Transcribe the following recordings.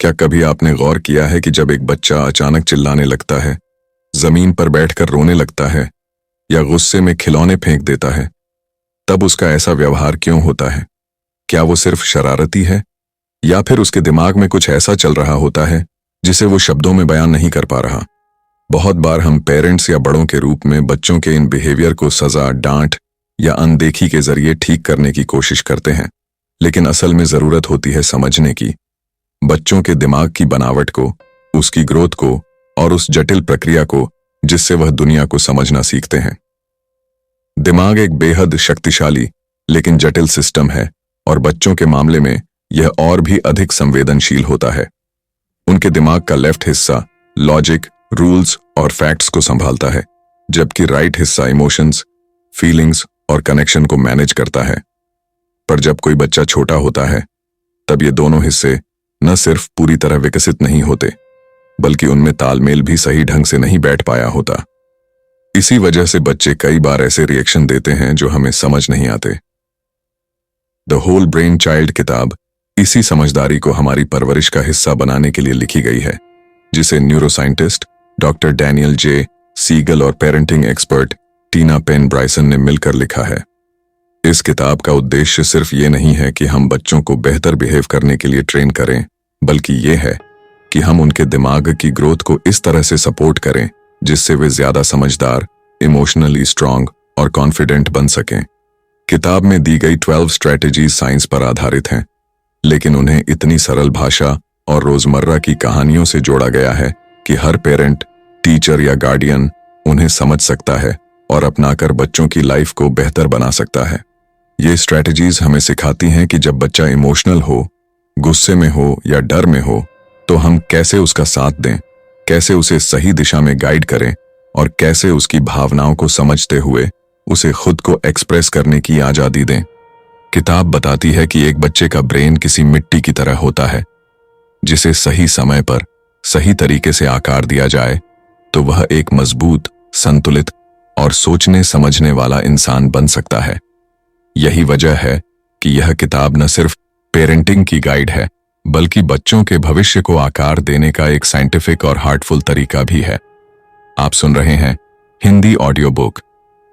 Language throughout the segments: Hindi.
क्या कभी आपने गौर किया है कि जब एक बच्चा अचानक चिल्लाने लगता है, जमीन पर बैठकर रोने लगता है या गुस्से में खिलौने फेंक देता है, तब उसका ऐसा व्यवहार क्यों होता है? क्या वो सिर्फ शरारती है या फिर उसके दिमाग में कुछ ऐसा चल रहा होता है जिसे वो शब्दों में बयान नहीं कर पा रहा? बहुत बार हम पेरेंट्स या बड़ों के रूप में बच्चों के इन बिहेवियर को सजा, डांट या अनदेखी के जरिए ठीक करने की कोशिश करते हैं, लेकिन असल में जरूरत होती है समझने की, बच्चों के दिमाग की बनावट को, उसकी ग्रोथ को और उस जटिल प्रक्रिया को जिससे वह दुनिया को समझना सीखते हैं। दिमाग एक बेहद शक्तिशाली लेकिन जटिल सिस्टम है और बच्चों के मामले में यह और भी अधिक संवेदनशील होता है। उनके दिमाग का लेफ्ट हिस्सा लॉजिक, रूल्स और फैक्ट्स को संभालता है, जबकि राइट हिस्सा इमोशंस, फीलिंग्स और कनेक्शन को मैनेज करता है। पर जब कोई बच्चा छोटा होता है, तब ये दोनों हिस्से न सिर्फ पूरी तरह विकसित नहीं होते, बल्कि उनमें तालमेल भी सही ढंग से नहीं बैठ पाया होता। इसी वजह से बच्चे कई बार ऐसे रिएक्शन देते हैं जो हमें समझ नहीं आते। द होल ब्रेन चाइल्ड किताब इसी समझदारी को हमारी परवरिश का हिस्सा बनाने के लिए लिखी गई है, जिसे न्यूरोसाइंटिस्ट डॉक्टर डैनियल जे सीगल और पेरेंटिंग एक्सपर्ट टीना पेन ब्राइसन ने मिलकर लिखा है। इस किताब का उद्देश्य सिर्फ ये नहीं है कि हम बच्चों को बेहतर बिहेव करने के लिए ट्रेन करें, बल्कि ये है कि हम उनके दिमाग की ग्रोथ को इस तरह से सपोर्ट करें जिससे वे ज्यादा समझदार, इमोशनली स्ट्रांग और कॉन्फिडेंट बन सकें। किताब में दी गई 12 स्ट्रैटेजीज साइंस पर आधारित हैं, लेकिन उन्हें इतनी सरल भाषा और रोजमर्रा की कहानियों से जोड़ा गया है कि हर पेरेंट, टीचर या गार्डियन उन्हें समझ सकता है और अपनाकर बच्चों की लाइफ को बेहतर बना सकता है। ये स्ट्रैटेजीज हमें सिखाती हैं कि जब बच्चा इमोशनल हो, गुस्से में हो या डर में हो, तो हम कैसे उसका साथ दें, कैसे उसे सही दिशा में गाइड करें और कैसे उसकी भावनाओं को समझते हुए उसे खुद को एक्सप्रेस करने की आजादी दें। किताब बताती है कि एक बच्चे का ब्रेन किसी मिट्टी की तरह होता है, जिसे सही समय पर सही तरीके से आकार दिया जाए तो वह एक मजबूत, संतुलित और सोचने समझने वाला इंसान बन सकता है। यही वजह है कि यह किताब न सिर्फ पेरेंटिंग की गाइड है, बल्कि बच्चों के भविष्य को आकार देने का एक साइंटिफिक और हार्टफुल तरीका भी है। आप सुन रहे हैं हिंदी ऑडियो बुक,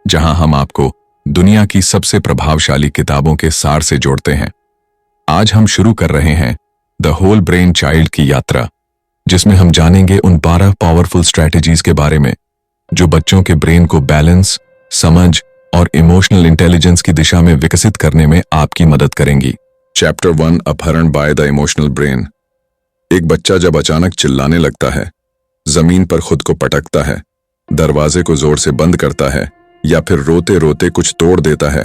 जहां हम आपको दुनिया की सबसे प्रभावशाली किताबों के सार से जोड़ते हैं। आज हम शुरू कर रहे हैं द होल ब्रेन चाइल्ड की यात्रा, जिसमें हम जानेंगे उन 12 पावरफुल स्ट्रैटेजीज के बारे में जो बच्चों के ब्रेन को बैलेंस, समझ और इमोशनल इंटेलिजेंस की दिशा में विकसित करने में आपकी मदद करेंगी। चैप्टर 1, अपहरण बाय द इमोशनल ब्रेन। एक बच्चा जब अचानक चिल्लाने लगता है, जमीन पर खुद को पटकता है, दरवाजे को जोर से बंद करता है या फिर रोते रोते कुछ तोड़ देता है,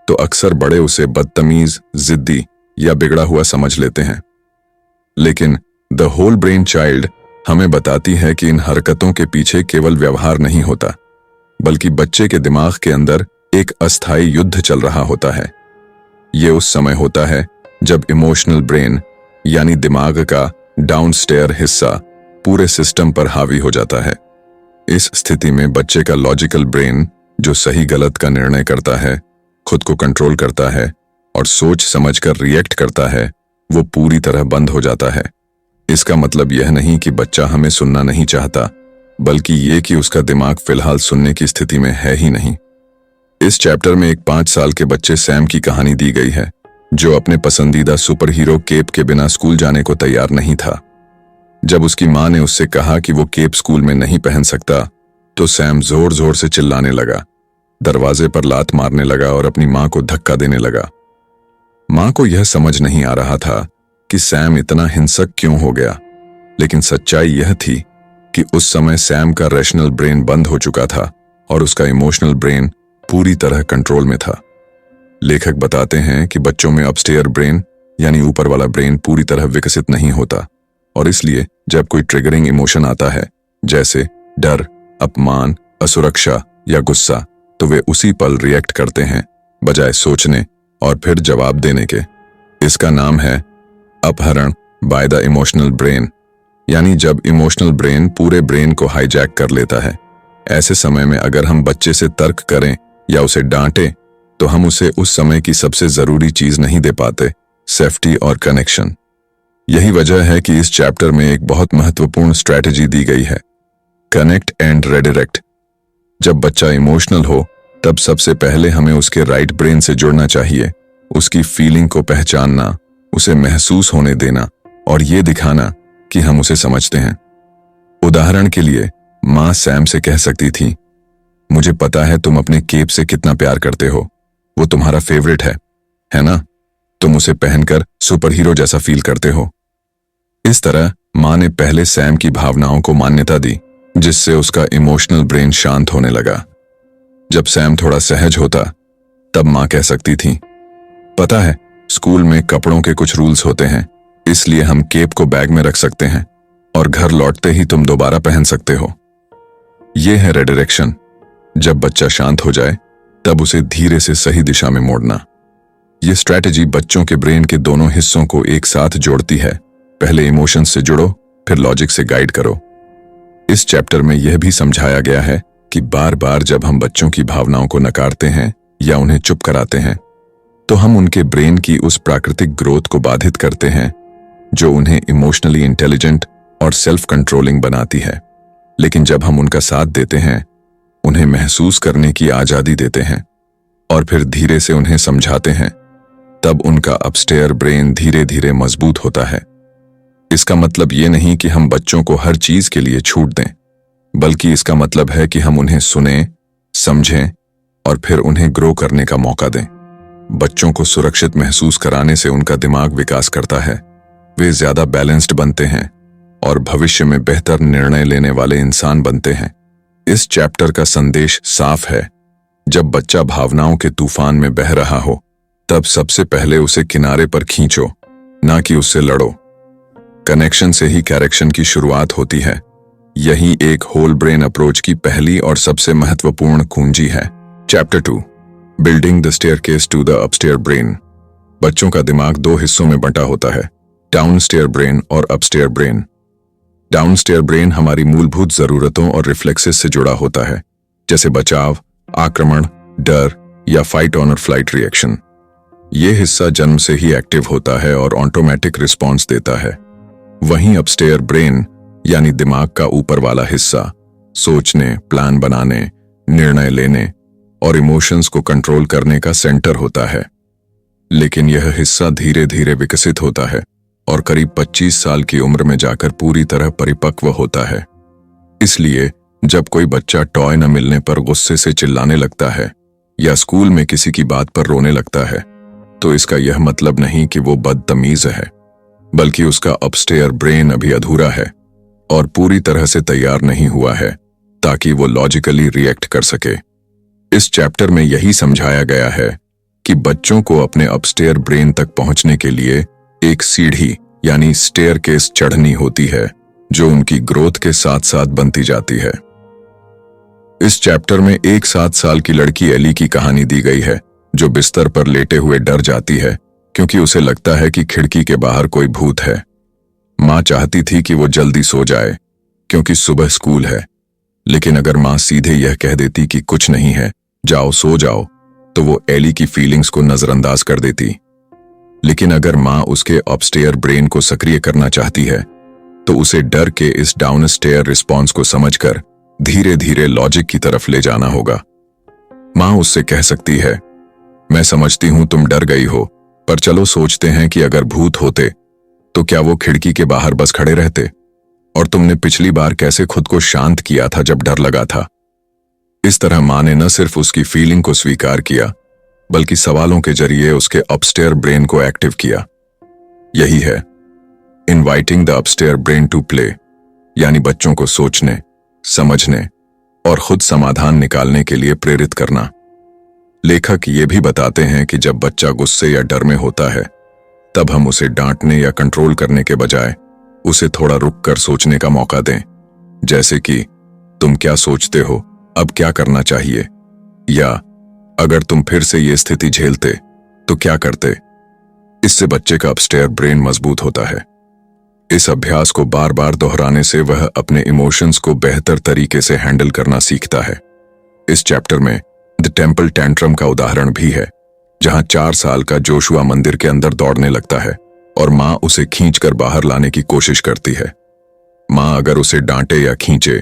तो अक्सर बड़े उसे बदतमीज, जिद्दी या बिगड़ा हुआ समझ लेते हैं। लेकिन द होल ब्रेन चाइल्ड हमें बताती है कि इन हरकतों के पीछे केवल व्यवहार नहीं होता, बल्कि बच्चे के दिमाग के अंदर एक अस्थायी युद्ध चल रहा होता है। ये उस समय होता है जब इमोशनल ब्रेन यानी दिमाग का डाउनस्टेयर हिस्सा पूरे सिस्टम पर हावी हो जाता है। इस स्थिति में बच्चे का लॉजिकल ब्रेन, जो सही गलत का निर्णय करता है, खुद को कंट्रोल करता है और सोच समझकर रिएक्ट करता है, वो पूरी तरह बंद हो जाता है। इसका मतलब यह नहीं कि बच्चा हमें सुनना नहीं चाहता, बल्कि ये कि उसका दिमाग फिलहाल सुनने की स्थिति में है ही नहीं। इस चैप्टर में एक 5 साल के बच्चे सैम की कहानी दी गई है, जो अपने पसंदीदा सुपर हीरो केप के बिना स्कूल जाने को तैयार नहीं था। जब उसकी मां ने उससे कहा कि वो केप स्कूल में नहीं पहन सकता, तो सैम जोर जोर से चिल्लाने लगा, दरवाजे पर लात मारने लगा और अपनी मां को धक्का देने लगा। मां को यह समझ नहीं आ रहा था कि सैम इतना हिंसक क्यों हो गया, लेकिन सच्चाई यह थी कि उस समय सैम का रैशनल ब्रेन बंद हो चुका था और उसका इमोशनल ब्रेन पूरी तरह कंट्रोल में था। लेखक बताते हैं कि बच्चों में अपस्टेयर ब्रेन यानी ऊपर वाला ब्रेन पूरी तरह विकसित नहीं होता, और इसलिए जब कोई ट्रिगरिंग इमोशन आता है, जैसे डर, अपमान, असुरक्षा या गुस्सा, तो वे उसी पल रिएक्ट करते हैं बजाय सोचने और फिर जवाब देने के। इसका नाम है अपहरण बाय द इमोशनल ब्रेन, यानी जब इमोशनल ब्रेन पूरे ब्रेन को हाईजैक कर लेता है। ऐसे समय में अगर हम बच्चे से तर्क करें या उसे डांटें, तो हम उसे उस समय की सबसे जरूरी चीज नहीं दे पाते, सेफ्टी और कनेक्शन। यही वजह है कि इस चैप्टर में एक बहुत महत्वपूर्ण स्ट्रैटेजी दी गई है, कनेक्ट एंड रेडिरेक्ट। जब बच्चा इमोशनल हो तब सबसे पहले हमें उसके राइट ब्रेन से जुड़ना चाहिए, उसकी फीलिंग को पहचानना, उसे महसूस होने देना और ये दिखाना कि हम उसे समझते हैं। उदाहरण के लिए माँ सैम से कह सकती थी, मुझे पता है तुम अपने केप से कितना प्यार करते हो, वो तुम्हारा फेवरेट है ना? तुम उसे पहनकर सुपर हीरो जैसा फील करते हो। इस तरह माँ ने पहले सैम की भावनाओं को मान्यता दी, जिससे उसका इमोशनल ब्रेन शांत होने लगा। जब सैम थोड़ा सहज होता तब माँ कह सकती थी, पता है स्कूल में कपड़ों के कुछ रूल्स होते हैं, इसलिए हम केप को बैग में रख सकते हैं और घर लौटते ही तुम दोबारा पहन सकते हो। यह है रेडिरेक्शन। जब बच्चा शांत हो जाए तब उसे धीरे से सही दिशा में मोड़ना। यह स्ट्रैटेजी बच्चों के ब्रेन के दोनों हिस्सों को एक साथ जोड़ती है। पहले इमोशंस से जुड़ो, फिर लॉजिक से गाइड करो। इस चैप्टर में यह भी समझाया गया है कि बार बार जब हम बच्चों की भावनाओं को नकारते हैं या उन्हें चुप कराते हैं तो हम उनके ब्रेन की उस प्राकृतिक ग्रोथ को बाधित करते हैं जो उन्हें इमोशनली इंटेलिजेंट और सेल्फ कंट्रोलिंग बनाती है। लेकिन जब हम उनका साथ देते हैं, उन्हें महसूस करने की आजादी देते हैं और फिर धीरे से उन्हें समझाते हैं, तब उनका अपस्टेयर ब्रेन धीरे धीरे मजबूत होता है। इसका मतलब ये नहीं कि हम बच्चों को हर चीज के लिए छूट दें, बल्कि इसका मतलब है कि हम उन्हें सुनें, समझें और फिर उन्हें ग्रो करने का मौका दें। बच्चों को सुरक्षित महसूस कराने से उनका दिमाग विकास करता है, वे ज्यादा बैलेंस्ड बनते हैं और भविष्य में बेहतर निर्णय लेने वाले इंसान बनते हैं। इस चैप्टर का संदेश साफ है, जब बच्चा भावनाओं के तूफान में बह रहा हो तब सबसे पहले उसे किनारे पर खींचो, ना कि उससे लड़ो। कनेक्शन से ही करेक्शन की शुरुआत होती है। यही एक होल ब्रेन अप्रोच की पहली और सबसे महत्वपूर्ण कुंजी है। Chapter 2, building the staircase to the upstair brain. बच्चों का दिमाग दो हिस्सों में बंटा होता है, डाउनस्टेयर ब्रेन और अपस्टेयर ब्रेन। डाउनस्टेयर ब्रेन हमारी मूलभूत जरूरतों और रिफ्लेक्सेस से जुड़ा होता है, जैसे बचाव, आक्रमण, डर या फाइट ऑन और फ्लाइट रिएक्शन। यह हिस्सा जन्म से ही एक्टिव होता है और ऑटोमेटिक रिस्पॉन्स देता है। वहीं अपस्टेयर ब्रेन यानी दिमाग का ऊपर वाला हिस्सा सोचने, प्लान बनाने, निर्णय लेने और इमोशंस को कंट्रोल करने का सेंटर होता है। लेकिन यह हिस्सा धीरे धीरे विकसित होता है और करीब 25 साल की उम्र में जाकर पूरी तरह परिपक्व होता है। इसलिए जब कोई बच्चा टॉय न मिलने पर गुस्से से चिल्लाने लगता है या स्कूल में किसी की बात पर रोने लगता है, तो इसका यह मतलब नहीं कि वो बदतमीज है, बल्कि उसका अपस्टेयर ब्रेन अभी अधूरा है और पूरी तरह से तैयार नहीं हुआ है ताकि वो लॉजिकली रिएक्ट कर सके। इस चैप्टर में यही समझाया गया है कि बच्चों को अपने अपस्टेयर ब्रेन तक पहुंचने के लिए एक सीढ़ी यानी स्टेयरकेस चढ़नी होती है, जो उनकी ग्रोथ के साथ साथ बनती जाती है। इस चैप्टर में एक 7 साल की लड़की एली की कहानी दी गई है, जो बिस्तर पर लेटे हुए डर जाती है क्योंकि उसे लगता है कि खिड़की के बाहर कोई भूत है। माँ चाहती थी कि वो जल्दी सो जाए क्योंकि सुबह स्कूल है, लेकिन अगर माँ सीधे यह कह देती कि कुछ नहीं है, जाओ सो जाओ, तो वो एली की फीलिंग्स को नजरअंदाज कर देती। लेकिन अगर माँ उसके अपस्टेयर ब्रेन को सक्रिय करना चाहती है, तो उसे डर के इस डाउनस्टेयर रिस्पॉन्स को समझकर धीरे धीरे लॉजिक की तरफ ले जाना होगा। माँ उससे कह सकती है, मैं समझती हूं तुम डर गई हो, पर चलो सोचते हैं कि अगर भूत होते तो क्या वो खिड़की के बाहर बस खड़े रहते? और तुमने पिछली बार कैसे खुद को शांत किया था जब डर लगा था? इस तरह माँ ने न सिर्फ उसकी फीलिंग को स्वीकार किया, बल्कि सवालों के जरिए उसके अपस्टेयर ब्रेन को एक्टिव किया। यही है inviting the upstair brain to play, यानी बच्चों को सोचने, समझने और खुद समाधान निकालने के लिए प्रेरित करना। लेखक ये भी बताते हैं कि जब बच्चा गुस्से या डर में होता है, तब हम उसे डांटने या कंट्रोल करने के बजाय उसे थोड़ा रुक कर सोचने का मौका दें, जैसे कि तुम क्या सोचते हो, अब क्या करना चाहिए, या अगर तुम फिर से ये स्थिति झेलते तो क्या करते। इससे बच्चे का अपस्टेयर ब्रेन मजबूत होता है। इस अभ्यास को बार बार दोहराने से वह अपने इमोशंस को बेहतर तरीके से हैंडल करना सीखता है। इस चैप्टर में द टेम्पल टैंट्रम का उदाहरण भी है, जहां 4 साल का जोशुआ मंदिर के अंदर दौड़ने लगता है और माँ उसे खींचकर बाहर लाने की कोशिश करती है। माँ अगर उसे डांटे या खींचे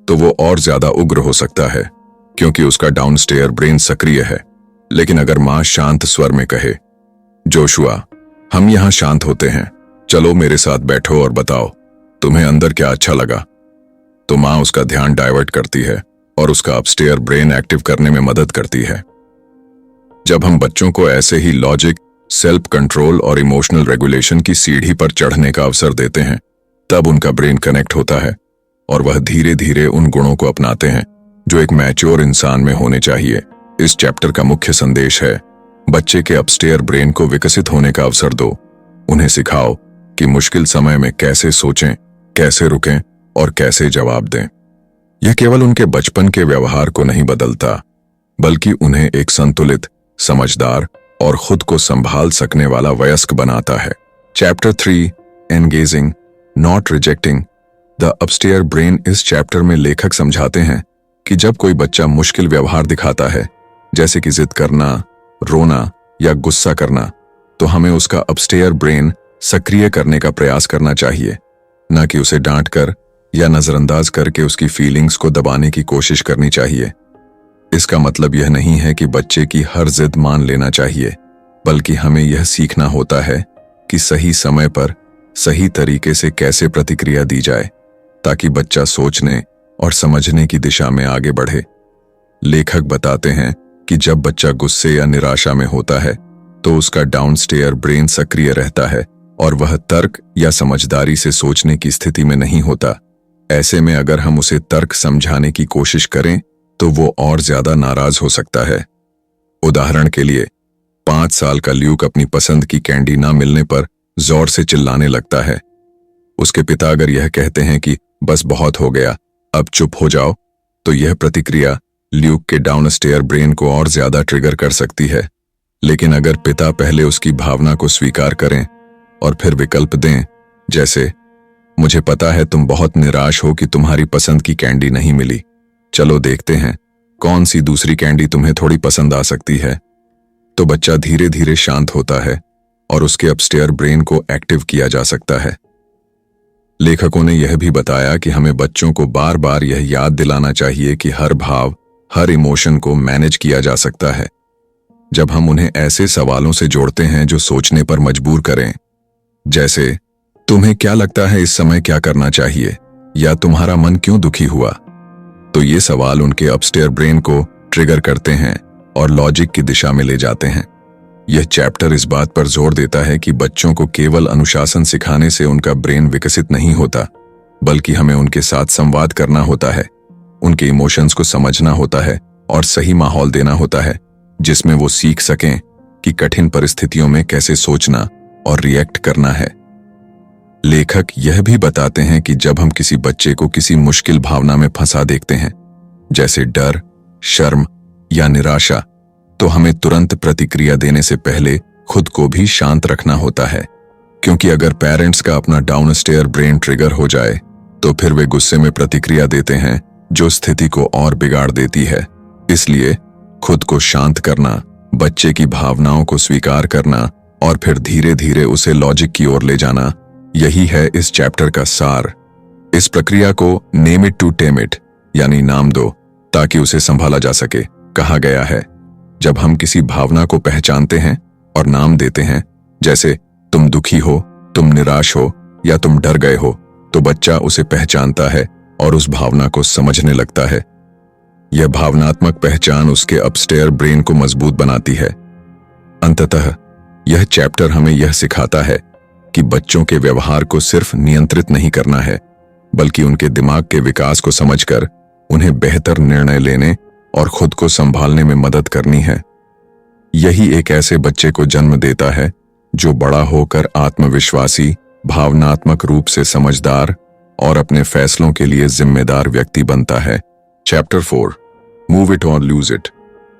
तो वो और ज्यादा उग्र हो सकता है, क्योंकि उसका डाउनस्टेयर ब्रेन सक्रिय है। लेकिन अगर माँ शांत स्वर में कहे, जोशुआ, हम यहाँ शांत होते हैं, चलो मेरे साथ बैठो और बताओ तुम्हें अंदर क्या अच्छा लगा, तो माँ उसका ध्यान डाइवर्ट करती है और उसका अपस्टेयर ब्रेन एक्टिव करने में मदद करती है। जब हम बच्चों को ऐसे ही लॉजिक, सेल्फ कंट्रोल और इमोशनल रेगुलेशन की सीढ़ी पर चढ़ने का अवसर देते हैं, तब उनका ब्रेन कनेक्ट होता है और वह धीरे धीरे उन गुणों को अपनाते हैं जो एक मैच्योर इंसान में होने चाहिए। इस चैप्टर का मुख्य संदेश है, बच्चे के अपस्टेयर ब्रेन को विकसित होने का अवसर दो। उन्हें सिखाओ कि मुश्किल समय में कैसे सोचें, कैसे रुकें और कैसे जवाब दें। यह केवल उनके बचपन के व्यवहार को नहीं बदलता, बल्कि उन्हें एक संतुलित, समझदार और खुद को संभाल सकने वाला वयस्क बनाता है। Chapter 3, engaging not rejecting the upstair brain. इस चैप्टर में लेखक समझाते हैं कि जब कोई बच्चा मुश्किल व्यवहार दिखाता है, जैसे कि जिद करना, रोना या गुस्सा करना, तो हमें उसका अपस्टेयर ब्रेन सक्रिय करने का प्रयास करना चाहिए, न कि उसे डांटकर या नजरअंदाज करके उसकी फीलिंग्स को दबाने की कोशिश करनी चाहिए। इसका मतलब यह नहीं है कि बच्चे की हर जिद मान लेना चाहिए, बल्कि हमें यह सीखना होता है कि सही समय पर सही तरीके से कैसे प्रतिक्रिया दी जाए, ताकि बच्चा सोचने और समझने की दिशा में आगे बढ़े। लेखक बताते हैं कि जब बच्चा गुस्से या निराशा में होता है तो उसका डाउनस्टेयर ब्रेन सक्रिय रहता है और वह तर्क या समझदारी से सोचने की स्थिति में नहीं होता। ऐसे में अगर हम उसे तर्क समझाने की कोशिश करें तो वो और ज्यादा नाराज हो सकता है। उदाहरण के लिए, 5 साल का ल्यूक अपनी पसंद की कैंडी ना मिलने पर जोर से चिल्लाने लगता है। उसके पिता अगर यह कहते हैं कि बस बहुत हो गया, अब चुप हो जाओ, तो यह प्रतिक्रिया ल्यूक के डाउनस्टेयर ब्रेन को और ज्यादा ट्रिगर कर सकती है। लेकिन अगर पिता पहले उसकी भावना को स्वीकार करें और फिर विकल्प दें, जैसे, मुझे पता है तुम बहुत निराश हो कि तुम्हारी पसंद की कैंडी नहीं मिली, चलो देखते हैं कौन सी दूसरी कैंडी तुम्हें थोड़ी पसंद आ सकती है, तो बच्चा धीरे धीरे शांत होता है और उसके अपस्टेयर ब्रेन को एक्टिव किया जा सकता है। लेखकों ने यह भी बताया कि हमें बच्चों को बार बार यह याद दिलाना चाहिए कि हर भाव, हर इमोशन को मैनेज किया जा सकता है। जब हम उन्हें ऐसे सवालों से जोड़ते हैं जो सोचने पर मजबूर करें, जैसे, तुम्हें क्या लगता है इस समय क्या करना चाहिए, या तुम्हारा मन क्यों दुखी हुआ, तो ये सवाल उनके अपस्टेयर ब्रेन को ट्रिगर करते हैं और लॉजिक की दिशा में ले जाते हैं। यह चैप्टर इस बात पर जोर देता है कि बच्चों को केवल अनुशासन सिखाने से उनका ब्रेन विकसित नहीं होता, बल्कि हमें उनके साथ संवाद करना होता है, उनके इमोशंस को समझना होता है और सही माहौल देना होता है जिसमें वो सीख सकें कि कठिन परिस्थितियों में कैसे सोचना और रिएक्ट करना है। लेखक यह भी बताते हैं कि जब हम किसी बच्चे को किसी मुश्किल भावना में फंसा देखते हैं, जैसे डर, शर्म या निराशा, तो हमें तुरंत प्रतिक्रिया देने से पहले खुद को भी शांत रखना होता है, क्योंकि अगर पेरेंट्स का अपना डाउनस्टेयर ब्रेन ट्रिगर हो जाए तो फिर वे गुस्से में प्रतिक्रिया देते हैं जो स्थिति को और बिगाड़ देती है। इसलिए खुद को शांत करना, बच्चे की भावनाओं को स्वीकार करना और फिर धीरे धीरे उसे लॉजिक की ओर ले जाना, यही है इस चैप्टर का सार। इस प्रक्रिया को name it to tame it, यानी नाम दो ताकि उसे संभाला जा सके, कहा गया है। जब हम किसी भावना को पहचानते हैं और नाम देते हैं, जैसे तुम दुखी हो, तुम निराश हो या तुम डर गए हो, तो बच्चा उसे पहचानता है और उस भावना को समझने लगता है। यह भावनात्मक पहचान उसके अपस्टेयर ब्रेन को मजबूत बनाती है। अंततः यह चैप्टर हमें यह सिखाता है कि बच्चों के व्यवहार को सिर्फ नियंत्रित नहीं करना है, बल्कि उनके दिमाग के विकास को समझकर उन्हें बेहतर निर्णय लेने और खुद को संभालने में मदद करनी है। यही एक ऐसे बच्चे को जन्म देता है जो बड़ा होकर आत्मविश्वासी, भावनात्मक रूप से समझदार और अपने फैसलों के लिए जिम्मेदार व्यक्ति बनता है। चैप्टर 4, मूव इट और लूज इट।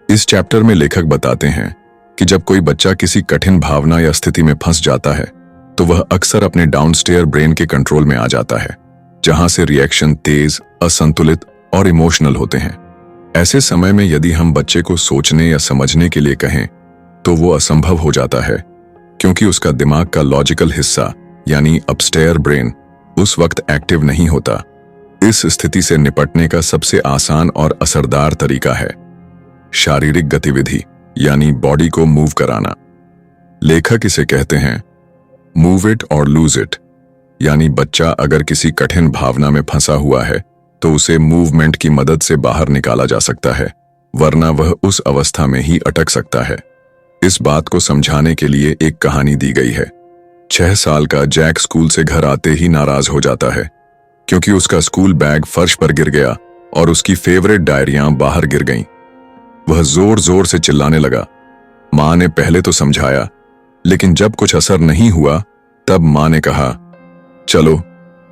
इस चैप्टर में लेखक बताते हैं कि जब कोई बच्चा किसी कठिन भावना या स्थिति में फंस जाता है तो वह अक्सर अपने डाउनस्टेयर ब्रेन के कंट्रोल में आ जाता है, जहां से रिएक्शन तेज, असंतुलित और इमोशनल होते हैं। ऐसे समय में यदि हम बच्चे को सोचने या समझने के लिए कहें तो वो असंभव हो जाता है, क्योंकि उसका दिमाग का लॉजिकल हिस्सा यानी अपस्टेयर ब्रेन उस वक्त एक्टिव नहीं होता। इस स्थिति से निपटने का सबसे आसान और असरदार तरीका है शारीरिक गतिविधि यानी बॉडी को मूव कराना। लेखक इसे कहते हैं मूव इट और लूज इट, यानी बच्चा अगर किसी कठिन भावना में फंसा हुआ है तो उसे मूवमेंट की मदद से बाहर निकाला जा सकता है, वरना वह उस अवस्था में ही अटक सकता है। इस बात को समझाने के लिए एक कहानी दी गई है। 6 साल का जैक स्कूल से घर आते ही नाराज हो जाता है क्योंकि उसका स्कूल बैग फर्श पर गिर गया और उसकी फेवरेट डायरियां बाहर गिर गईं। वह जोर जोर से चिल्लाने लगा। मां ने पहले तो समझाया, लेकिन जब कुछ असर नहीं हुआ तब मां ने कहा, चलो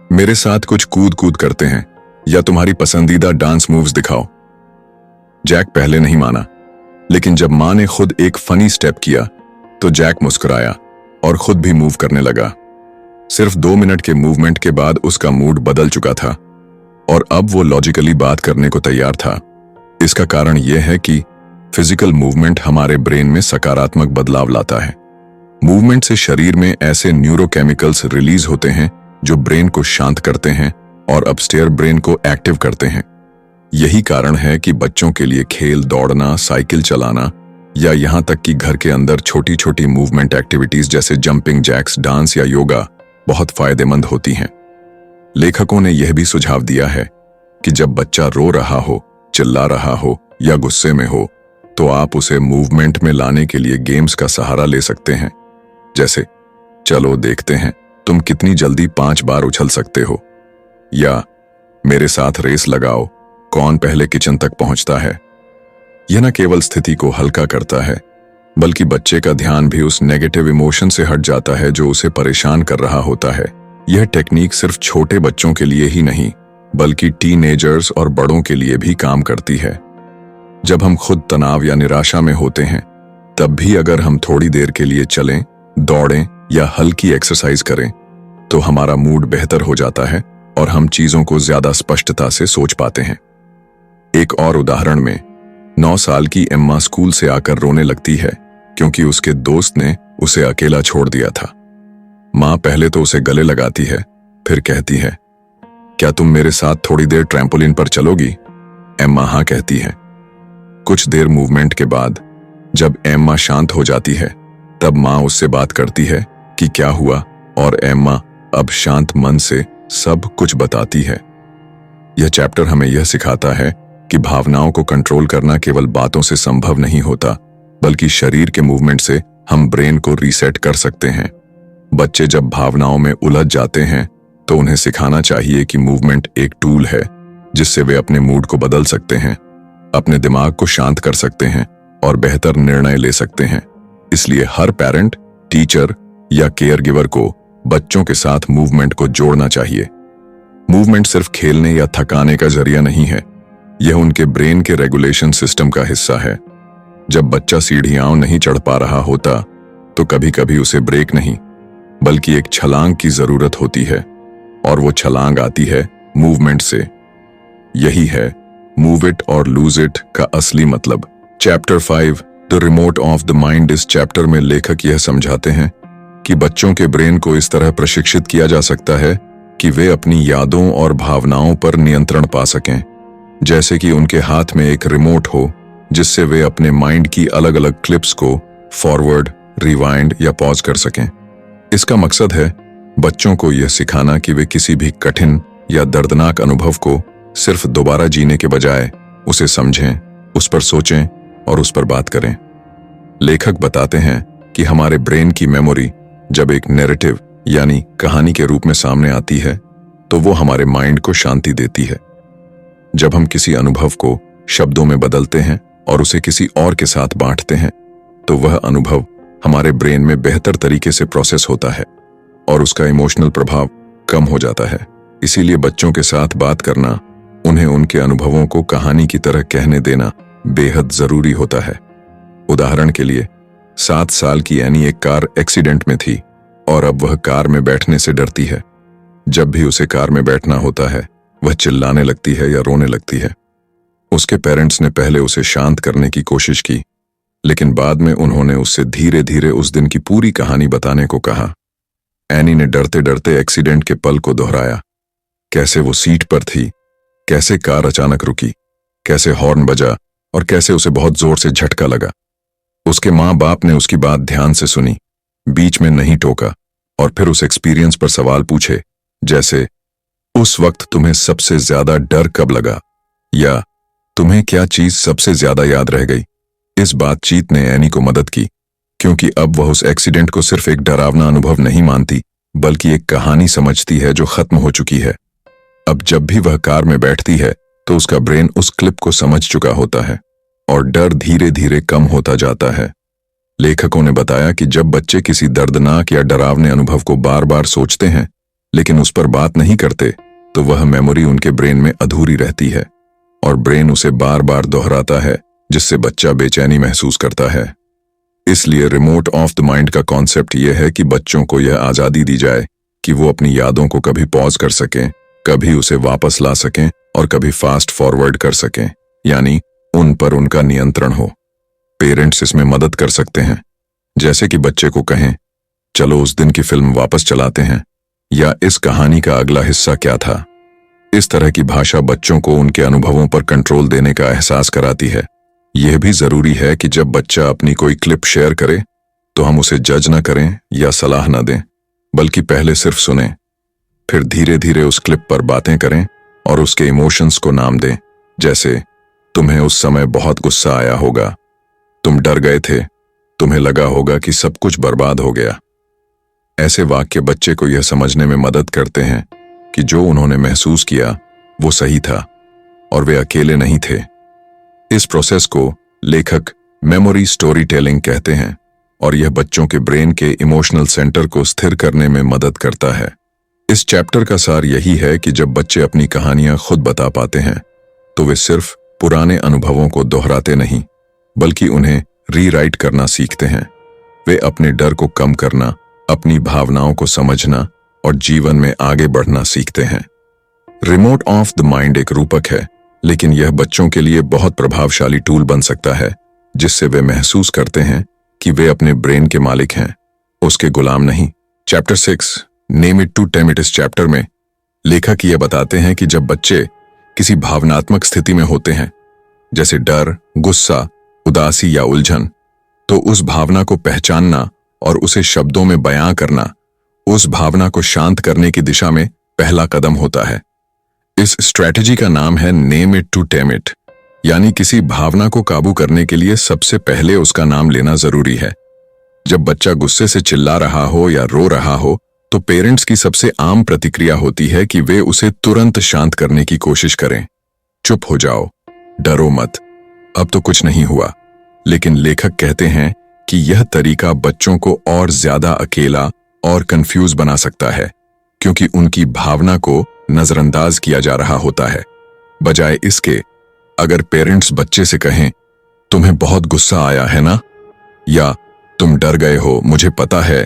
मेरे साथ कुछ कूद कूद करते हैं या तुम्हारी पसंदीदा डांस मूव्स दिखाओ। जैक पहले नहीं माना, लेकिन जब मां ने खुद एक फनी स्टेप किया तो जैक मुस्कुराया और खुद भी मूव करने लगा। सिर्फ 2 मिनट के मूवमेंट के बाद उसका मूड बदल चुका था और अब वो लॉजिकली बात करने को तैयार था। इसका कारण यह है कि फिजिकल मूवमेंट हमारे ब्रेन में सकारात्मक बदलाव लाता है। मूवमेंट से शरीर में ऐसे न्यूरोकेमिकल्स रिलीज होते हैं जो ब्रेन को शांत करते हैं और अपस्टेयर ब्रेन को एक्टिव करते हैं। यही कारण है कि बच्चों के लिए खेल, दौड़ना, साइकिल चलाना या यहां तक कि घर के अंदर छोटी छोटी मूवमेंट एक्टिविटीज जैसे जंपिंग जैक्स, डांस या योगा बहुत फायदेमंद होती हैं। लेखकों ने यह भी सुझाव दिया है कि जब बच्चा रो रहा हो, चिल्ला रहा हो या गुस्से में हो तो आप उसे मूवमेंट में लाने के लिए गेम्स का सहारा ले सकते हैं, जैसे चलो देखते हैं तुम कितनी जल्दी 5 बार उछल सकते हो, या मेरे साथ रेस लगाओ, कौन पहले किचन तक पहुंचता है। यह न केवल स्थिति को हल्का करता है, बल्कि बच्चे का ध्यान भी उस नेगेटिव इमोशन से हट जाता है जो उसे परेशान कर रहा होता है। यह टेक्निक सिर्फ छोटे बच्चों के लिए ही नहीं, बल्कि टीनेजर्स और बड़ों के लिए भी काम करती है। जब हम खुद तनाव या निराशा में होते हैं, तब भी अगर हम थोड़ी देर के लिए चलें, दौड़ें या हल्की एक्सरसाइज करें, तो हमारा मूड बेहतर हो जाता है और हम चीजों को ज्यादा स्पष्टता से सोच पाते हैं। एक और उदाहरण में 9 साल की एम्मा स्कूल से आकर रोने लगती है क्योंकि उसके दोस्त ने उसे अकेला छोड़ दिया था। मां पहले तो उसे गले लगाती है, फिर कहती है, क्या तुम मेरे साथ थोड़ी देर ट्रैम्पोलिन पर चलोगी? एम्मा हाँ कहती है। कुछ देर मूवमेंट के बाद जब एम्मा शांत हो जाती है, तब मां उससे बात करती है कि क्या हुआ, और एम्मा अब शांत मन से सब कुछ बताती है। यह चैप्टर हमें यह सिखाता है कि भावनाओं को कंट्रोल करना केवल बातों से संभव नहीं होता, बल्कि शरीर के मूवमेंट से हम ब्रेन को रीसेट कर सकते हैं। बच्चे जब भावनाओं में उलझ जाते हैं तो उन्हें सिखाना चाहिए कि मूवमेंट एक टूल है जिससे वे अपने मूड को बदल सकते हैं, अपने दिमाग को शांत कर सकते हैं और बेहतर निर्णय ले सकते हैं। इसलिए हर पेरेंट, टीचर या केयर गिवर को बच्चों के साथ मूवमेंट को जोड़ना चाहिए। मूवमेंट सिर्फ खेलने या थकाने का जरिया नहीं है, यह उनके ब्रेन के रेगुलेशन सिस्टम का हिस्सा है। जब बच्चा सीढ़ियां नहीं चढ़ पा रहा होता तो कभी कभी उसे ब्रेक नहीं, बल्कि एक छलांग की जरूरत होती है, और वो छलांग आती है मूवमेंट से। यही है मूव इट और लूज इट का असली मतलब। Chapter 5 the remote of the mind, इस चैप्टर में लेखक यह समझाते हैं कि बच्चों के ब्रेन को इस तरह प्रशिक्षित किया जा सकता है कि वे अपनी यादों और भावनाओं पर नियंत्रण पा सकें, जैसे कि उनके हाथ में एक रिमोट हो जिससे वे अपने माइंड की अलग अलग क्लिप्स को फॉरवर्ड, रिवाइंड या पॉज कर सकें। इसका मकसद है बच्चों को यह सिखाना कि वे किसी भी कठिन या दर्दनाक अनुभव को सिर्फ दोबारा जीने के बजाय उसे समझें, उस पर सोचें और उस पर बात करें। लेखक बताते हैं कि हमारे ब्रेन की मेमोरी जब एक नैरेटिव यानी कहानी के रूप में सामने आती है तो वो हमारे माइंड को शांति देती है। जब हम किसी अनुभव को शब्दों में बदलते हैं और उसे किसी और के साथ बांटते हैं तो वह अनुभव हमारे ब्रेन में बेहतर तरीके से प्रोसेस होता है और उसका इमोशनल प्रभाव कम हो जाता है। इसीलिए बच्चों के साथ बात करना, उन्हें उनके अनुभवों को कहानी की तरह कहने देना बेहद जरूरी होता है। उदाहरण के लिए 7 साल की एनी एक कार एक्सीडेंट में थी और अब वह कार में बैठने से डरती है। जब भी उसे कार में बैठना होता है वह चिल्लाने लगती है या रोने लगती है। उसके पेरेंट्स ने पहले उसे शांत करने की कोशिश की, लेकिन बाद में उन्होंने उससे धीरे धीरे उस दिन की पूरी कहानी बताने को कहा। एनी ने डरते डरते एक्सीडेंट के पल को दोहराया, कैसे वो सीट पर थी, कैसे कार अचानक रुकी, कैसे हॉर्न बजा और कैसे उसे बहुत जोर से झटका लगा। उसके माँ बाप ने उसकी बात ध्यान से सुनी, बीच में नहीं टोका और फिर उस एक्सपीरियंस पर सवाल पूछे, जैसे उस वक्त तुम्हें सबसे ज्यादा डर कब लगा, या तुम्हें क्या चीज सबसे ज्यादा याद रह गई। इस बातचीत ने एनी को मदद की, क्योंकि अब वह उस एक्सीडेंट को सिर्फ एक डरावना अनुभव नहीं मानती, बल्कि एक कहानी समझती है जो खत्म हो चुकी है। अब जब भी वह कार में बैठती है तो उसका ब्रेन उस क्लिप को समझ चुका होता है और डर धीरे धीरे कम होता जाता है। लेखकों ने बताया कि जब बच्चे किसी दर्दनाक या डरावने अनुभव को बार बार सोचते हैं लेकिन उस पर बात नहीं करते, तो वह मेमोरी उनके ब्रेन में अधूरी रहती है और ब्रेन उसे बार बार दोहराता है, जिससे बच्चा बेचैनी महसूस करता है। इसलिए रिमोट ऑफ द माइंड का कॉन्सेप्ट यह है कि बच्चों को यह आजादी दी जाए कि वो अपनी यादों को कभी पॉज कर सकें, कभी उसे वापस ला सकें और कभी फास्ट फॉरवर्ड कर सकें, यानी उन पर उनका नियंत्रण हो। पेरेंट्स इसमें मदद कर सकते हैं, जैसे कि बच्चे को कहें, चलो उस दिन की फिल्म वापस चलाते हैं, या इस कहानी का अगला हिस्सा क्या था। इस तरह की भाषा बच्चों को उनके अनुभवों पर कंट्रोल देने का एहसास कराती है। यह भी जरूरी है कि जब बच्चा अपनी कोई क्लिप शेयर करे तो हम उसे जज न करें या सलाह न दें, बल्कि पहले सिर्फ सुनें, फिर धीरे धीरे उस क्लिप पर बातें करें और उसके इमोशंस को नाम दें। जैसे, तुम्हें उस समय बहुत गुस्सा आया होगा, तुम डर गए थे, तुम्हें लगा होगा कि सब कुछ बर्बाद हो गया। ऐसे वाक्य बच्चे को यह समझने में मदद करते हैं कि जो उन्होंने महसूस किया वो सही था और वे अकेले नहीं थे। इस प्रोसेस को लेखक मेमोरी स्टोरी टेलिंग कहते हैं और यह बच्चों के ब्रेन के इमोशनल सेंटर को स्थिर करने में मदद करता है। इस चैप्टर का सार यही है कि जब बच्चे अपनी कहानियां खुद बता पाते हैं तो वे सिर्फ पुराने अनुभवों को दोहराते नहीं, बल्कि उन्हें रीराइट करना सीखते हैं। वे अपने डर को कम करना, अपनी भावनाओं को समझना और जीवन में आगे बढ़ना सीखते हैं। रिमोट ऑफ द माइंड एक रूपक है, लेकिन यह बच्चों के लिए बहुत प्रभावशाली टूल बन सकता है, जिससे वे महसूस करते हैं कि वे अपने ब्रेन के मालिक हैं, उसके गुलाम नहीं। Chapter 6 name it to tame it. इस चैप्टर में लेखक यह बताते हैं कि जब बच्चे किसी भावनात्मक स्थिति में होते हैं, जैसे डर, गुस्सा, उदासी या उलझन, तो उस भावना को पहचानना और उसे शब्दों में बयां करना उस भावना को शांत करने की दिशा में पहला कदम होता है। इस स्ट्रैटेजी का नाम है name it to tame it, यानी किसी भावना को काबू करने के लिए सबसे पहले उसका नाम लेना जरूरी है। जब बच्चा गुस्से से चिल्ला रहा हो या रो रहा हो तो पेरेंट्स की सबसे आम प्रतिक्रिया होती है कि वे उसे तुरंत शांत करने की कोशिश करें। चुप हो जाओ, डरो मत, अब तो कुछ नहीं हुआ। लेकिन लेखक कहते हैं कि यह तरीका बच्चों को और ज्यादा अकेला और कंफ्यूज बना सकता है, क्योंकि उनकी भावना को नजरअंदाज किया जा रहा होता है। बजाय इसके, अगर पेरेंट्स बच्चे से कहें, तुम्हें बहुत गुस्सा आया है ना, या तुम डर गए हो, मुझे पता है,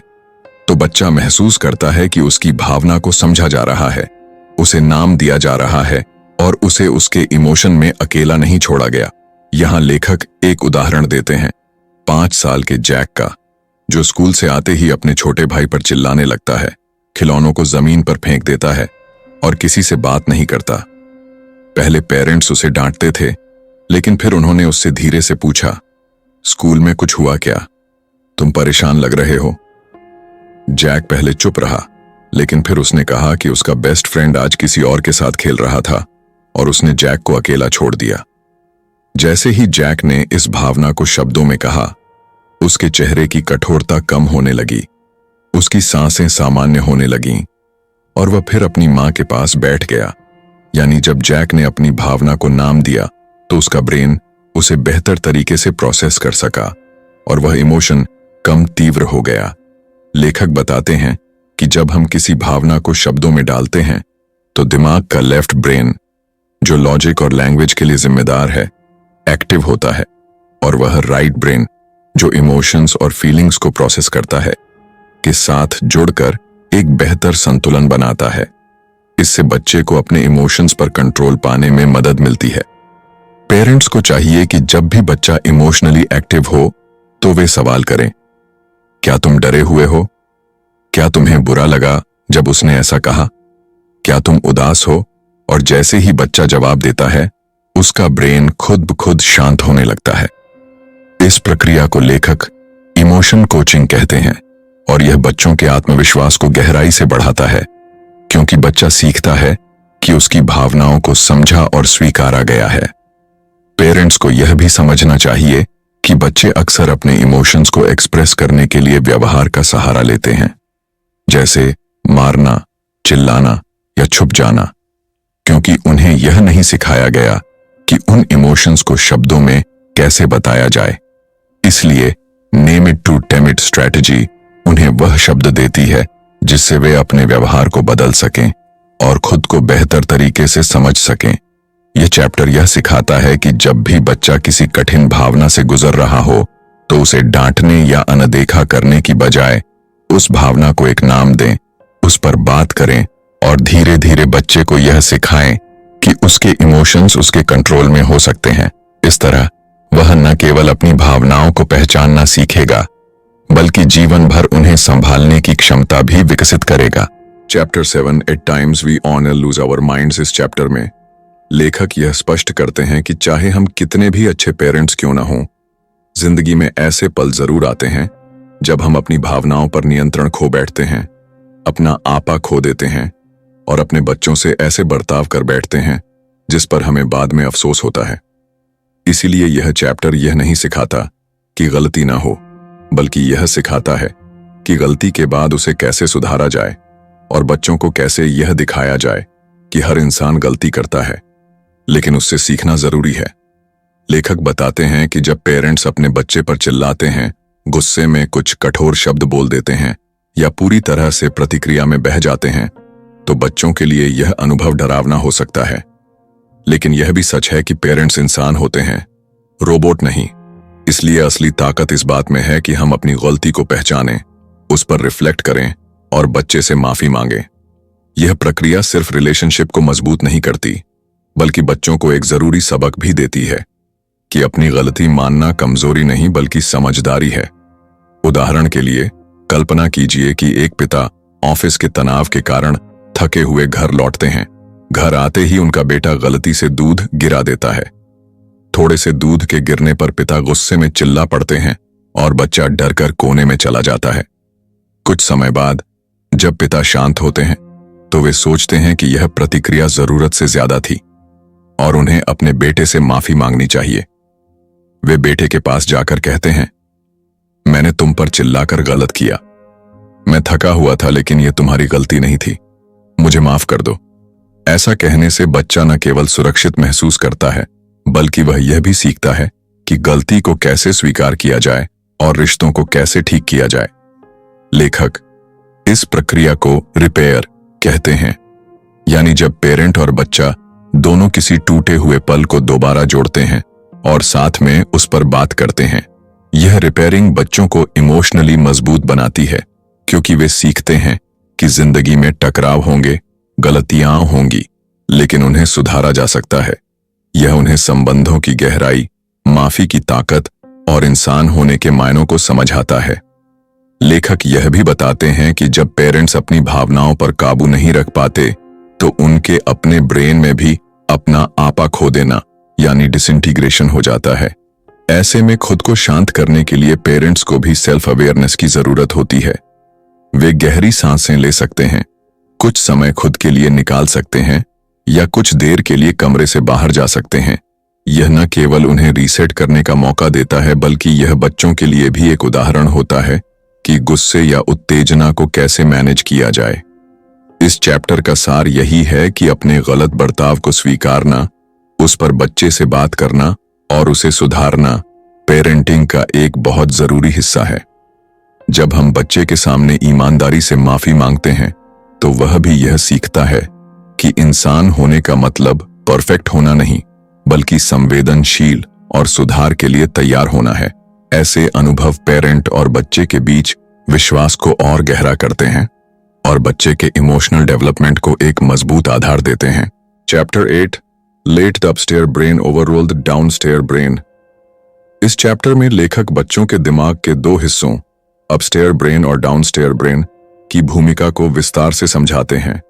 तो बच्चा महसूस करता है कि उसकी भावना को समझा जा रहा है, उसे नाम दिया जा रहा है और उसे उसके इमोशन में अकेला नहीं छोड़ा गया। यहां लेखक एक उदाहरण देते हैं 5 साल के जैक का, जो स्कूल से आते ही अपने छोटे भाई पर चिल्लाने लगता है, खिलौनों को जमीन पर फेंक देता है और किसी से बात नहीं करता। पहले पेरेंट्स उसे डांटते थे, लेकिन फिर उन्होंने उससे धीरे से पूछा, स्कूल में कुछ हुआ क्या, तुम परेशान लग रहे हो। जैक पहले चुप रहा, लेकिन फिर उसने कहा कि उसका बेस्ट फ्रेंड आज किसी और के साथ खेल रहा था और उसने जैक को अकेला छोड़ दिया। जैसे ही जैक ने इस भावना को शब्दों में कहा, उसके चेहरे की कठोरता कम होने लगी, उसकी सांसें सामान्य होने लगीं और वह फिर अपनी मां के पास बैठ गया। यानी जब जैक ने अपनी भावना को नाम दिया तो उसका ब्रेन उसे बेहतर तरीके से प्रोसेस कर सका और वह इमोशन कम तीव्र हो गया। लेखक बताते हैं कि जब हम किसी भावना को शब्दों में डालते हैं तो दिमाग का लेफ्ट ब्रेन, जो लॉजिक और लैंग्वेज के लिए जिम्मेदार है, एक्टिव होता है और वह राइट ब्रेन, जो इमोशंस और फीलिंग्स को प्रोसेस करता है, के साथ जुड़कर एक बेहतर संतुलन बनाता है। इससे बच्चे को अपने इमोशंस पर कंट्रोल पाने में मदद मिलती है। पेरेंट्स को चाहिए कि जब भी बच्चा इमोशनली एक्टिव हो तो वे सवाल करें, क्या तुम डरे हुए हो? क्या तुम्हें बुरा लगा जब उसने ऐसा कहा? क्या तुम उदास हो? और जैसे ही बच्चा जवाब देता है, उसका ब्रेन खुद ब खुद शांत होने लगता है। इस प्रक्रिया को लेखक इमोशन कोचिंग कहते हैं और यह बच्चों के आत्मविश्वास को गहराई से बढ़ाता है, क्योंकि बच्चा सीखता है कि उसकी भावनाओं को समझा और स्वीकारा गया है। पेरेंट्स को यह भी समझना चाहिए कि बच्चे अक्सर अपने इमोशंस को एक्सप्रेस करने के लिए व्यवहार का सहारा लेते हैं, जैसे मारना, चिल्लाना या छुप जाना, क्योंकि उन्हें यह नहीं सिखाया गया कि उन इमोशंस को शब्दों में कैसे बताया जाए। इसलिए name it to tame it strategy उन्हें वह शब्द देती है जिससे वे अपने व्यवहार को बदल सकें और खुद को बेहतर तरीके से समझ सकें। यह चैप्टर यह सिखाता है कि जब भी बच्चा किसी कठिन भावना से गुजर रहा हो तो उसे डांटने या अनदेखा करने की बजाय उस भावना को एक नाम दें, उस पर बात करें और धीरे धीरे बच्चे को यह सिखाएं कि उसके इमोशंस उसके कंट्रोल में हो सकते हैं। इस तरह वह न केवल अपनी भावनाओं को पहचानना सीखेगा, बल्कि जीवन भर उन्हें संभालने की क्षमता भी विकसित करेगा। Chapter 7 at times we on lose our minds. इस चैप्टर में लेखक यह स्पष्ट करते हैं कि चाहे हम कितने भी अच्छे पेरेंट्स क्यों ना हों, जिंदगी में ऐसे पल जरूर आते हैं जब हम अपनी भावनाओं पर नियंत्रण खो बैठते हैं, अपना आपा खो देते हैं और अपने बच्चों से ऐसे बर्ताव कर बैठते हैं जिस पर हमें बाद में अफसोस होता है। इसीलिए यह चैप्टर यह नहीं सिखाता कि गलती ना हो, बल्कि यह सिखाता है कि गलती के बाद उसे कैसे सुधारा जाए और बच्चों को कैसे यह दिखाया जाए कि हर इंसान गलती करता है, लेकिन उससे सीखना जरूरी है। लेखक बताते हैं कि जब पेरेंट्स अपने बच्चे पर चिल्लाते हैं, गुस्से में कुछ कठोर शब्द बोल देते हैं या पूरी तरह से प्रतिक्रिया में बह जाते हैं, तो बच्चों के लिए यह अनुभव डरावना हो सकता है। लेकिन यह भी सच है कि पेरेंट्स इंसान होते हैं, रोबोट नहीं। इसलिए असली ताकत इस बात में है कि हम अपनी गलती को पहचानें, उस पर रिफ्लेक्ट करें और बच्चे से माफी मांगें। यह प्रक्रिया सिर्फ रिलेशनशिप को मजबूत नहीं करती, बल्कि बच्चों को एक जरूरी सबक भी देती है कि अपनी गलती मानना कमजोरी नहीं बल्कि समझदारी है। उदाहरण के लिए कल्पना कीजिए कि एक पिता ऑफिस के तनाव के कारण थके हुए घर लौटते हैं। घर आते ही उनका बेटा गलती से दूध गिरा देता है। थोड़े से दूध के गिरने पर पिता गुस्से में चिल्ला पड़ते हैं और बच्चा डरकर कोने में चला जाता है। कुछ समय बाद जब पिता शांत होते हैं तो वे सोचते हैं कि यह प्रतिक्रिया जरूरत से ज्यादा थी और उन्हें अपने बेटे से माफी मांगनी चाहिए। वे बेटे के पास जाकर कहते हैं, मैंने तुम पर चिल्लाकर गलत किया। मैं थका हुआ था, लेकिन यह तुम्हारी गलती नहीं थी। मुझे माफ कर दो। ऐसा कहने से बच्चा न केवल सुरक्षित महसूस करता है, बल्कि वह यह भी सीखता है कि गलती को कैसे स्वीकार किया जाए और रिश्तों को कैसे ठीक किया जाए। लेखक इस प्रक्रिया को रिपेयर कहते हैं, यानी जब पेरेंट और बच्चा दोनों किसी टूटे हुए पल को दोबारा जोड़ते हैं और साथ में उस पर बात करते हैं। यह रिपेयरिंग बच्चों को इमोशनली मजबूत बनाती है, क्योंकि वे सीखते हैं कि जिंदगी में टकराव होंगे, गलतियां होंगी, लेकिन उन्हें सुधारा जा सकता है। यह उन्हें संबंधों की गहराई, माफी की ताकत और इंसान होने के मायनों को समझाता है। लेखक यह भी बताते हैं कि जब पेरेंट्स अपनी भावनाओं पर काबू नहीं रख पाते तो उनके अपने ब्रेन में भी अपना आपा खो देना यानी डिसइंटीग्रेशन हो जाता है। ऐसे में खुद को शांत करने के लिए पेरेंट्स को भी सेल्फ अवेयरनेस की जरूरत होती है। वे गहरी सांसें ले सकते हैं, कुछ समय खुद के लिए निकाल सकते हैं या कुछ देर के लिए कमरे से बाहर जा सकते हैं। यह न केवल उन्हें रीसेट करने का मौका देता है, बल्कि यह बच्चों के लिए भी एक उदाहरण होता है कि गुस्से या उत्तेजना को कैसे मैनेज किया जाए। इस चैप्टर का सार यही है कि अपने गलत बर्ताव को स्वीकारना, उस पर बच्चे से बात करना और उसे सुधारना पेरेंटिंग का एक बहुत जरूरी हिस्सा है। जब हम बच्चे के सामने ईमानदारी से माफी मांगते हैं तो वह भी यह सीखता है कि इंसान होने का मतलब परफेक्ट होना नहीं, बल्कि संवेदनशील और सुधार के लिए तैयार होना है। ऐसे अनुभव पेरेंट और बच्चे के बीच विश्वास को और गहरा करते हैं और बच्चे के इमोशनल डेवलपमेंट को एक मजबूत आधार देते हैं। Chapter 8 let the upstair brain overrule the downstair brain. इस चैप्टर में लेखक बच्चों के दिमाग के दो हिस्सों, अपस्टेयर ब्रेन और डाउनस्टेयर ब्रेन, की भूमिका को विस्तार से समझाते हैं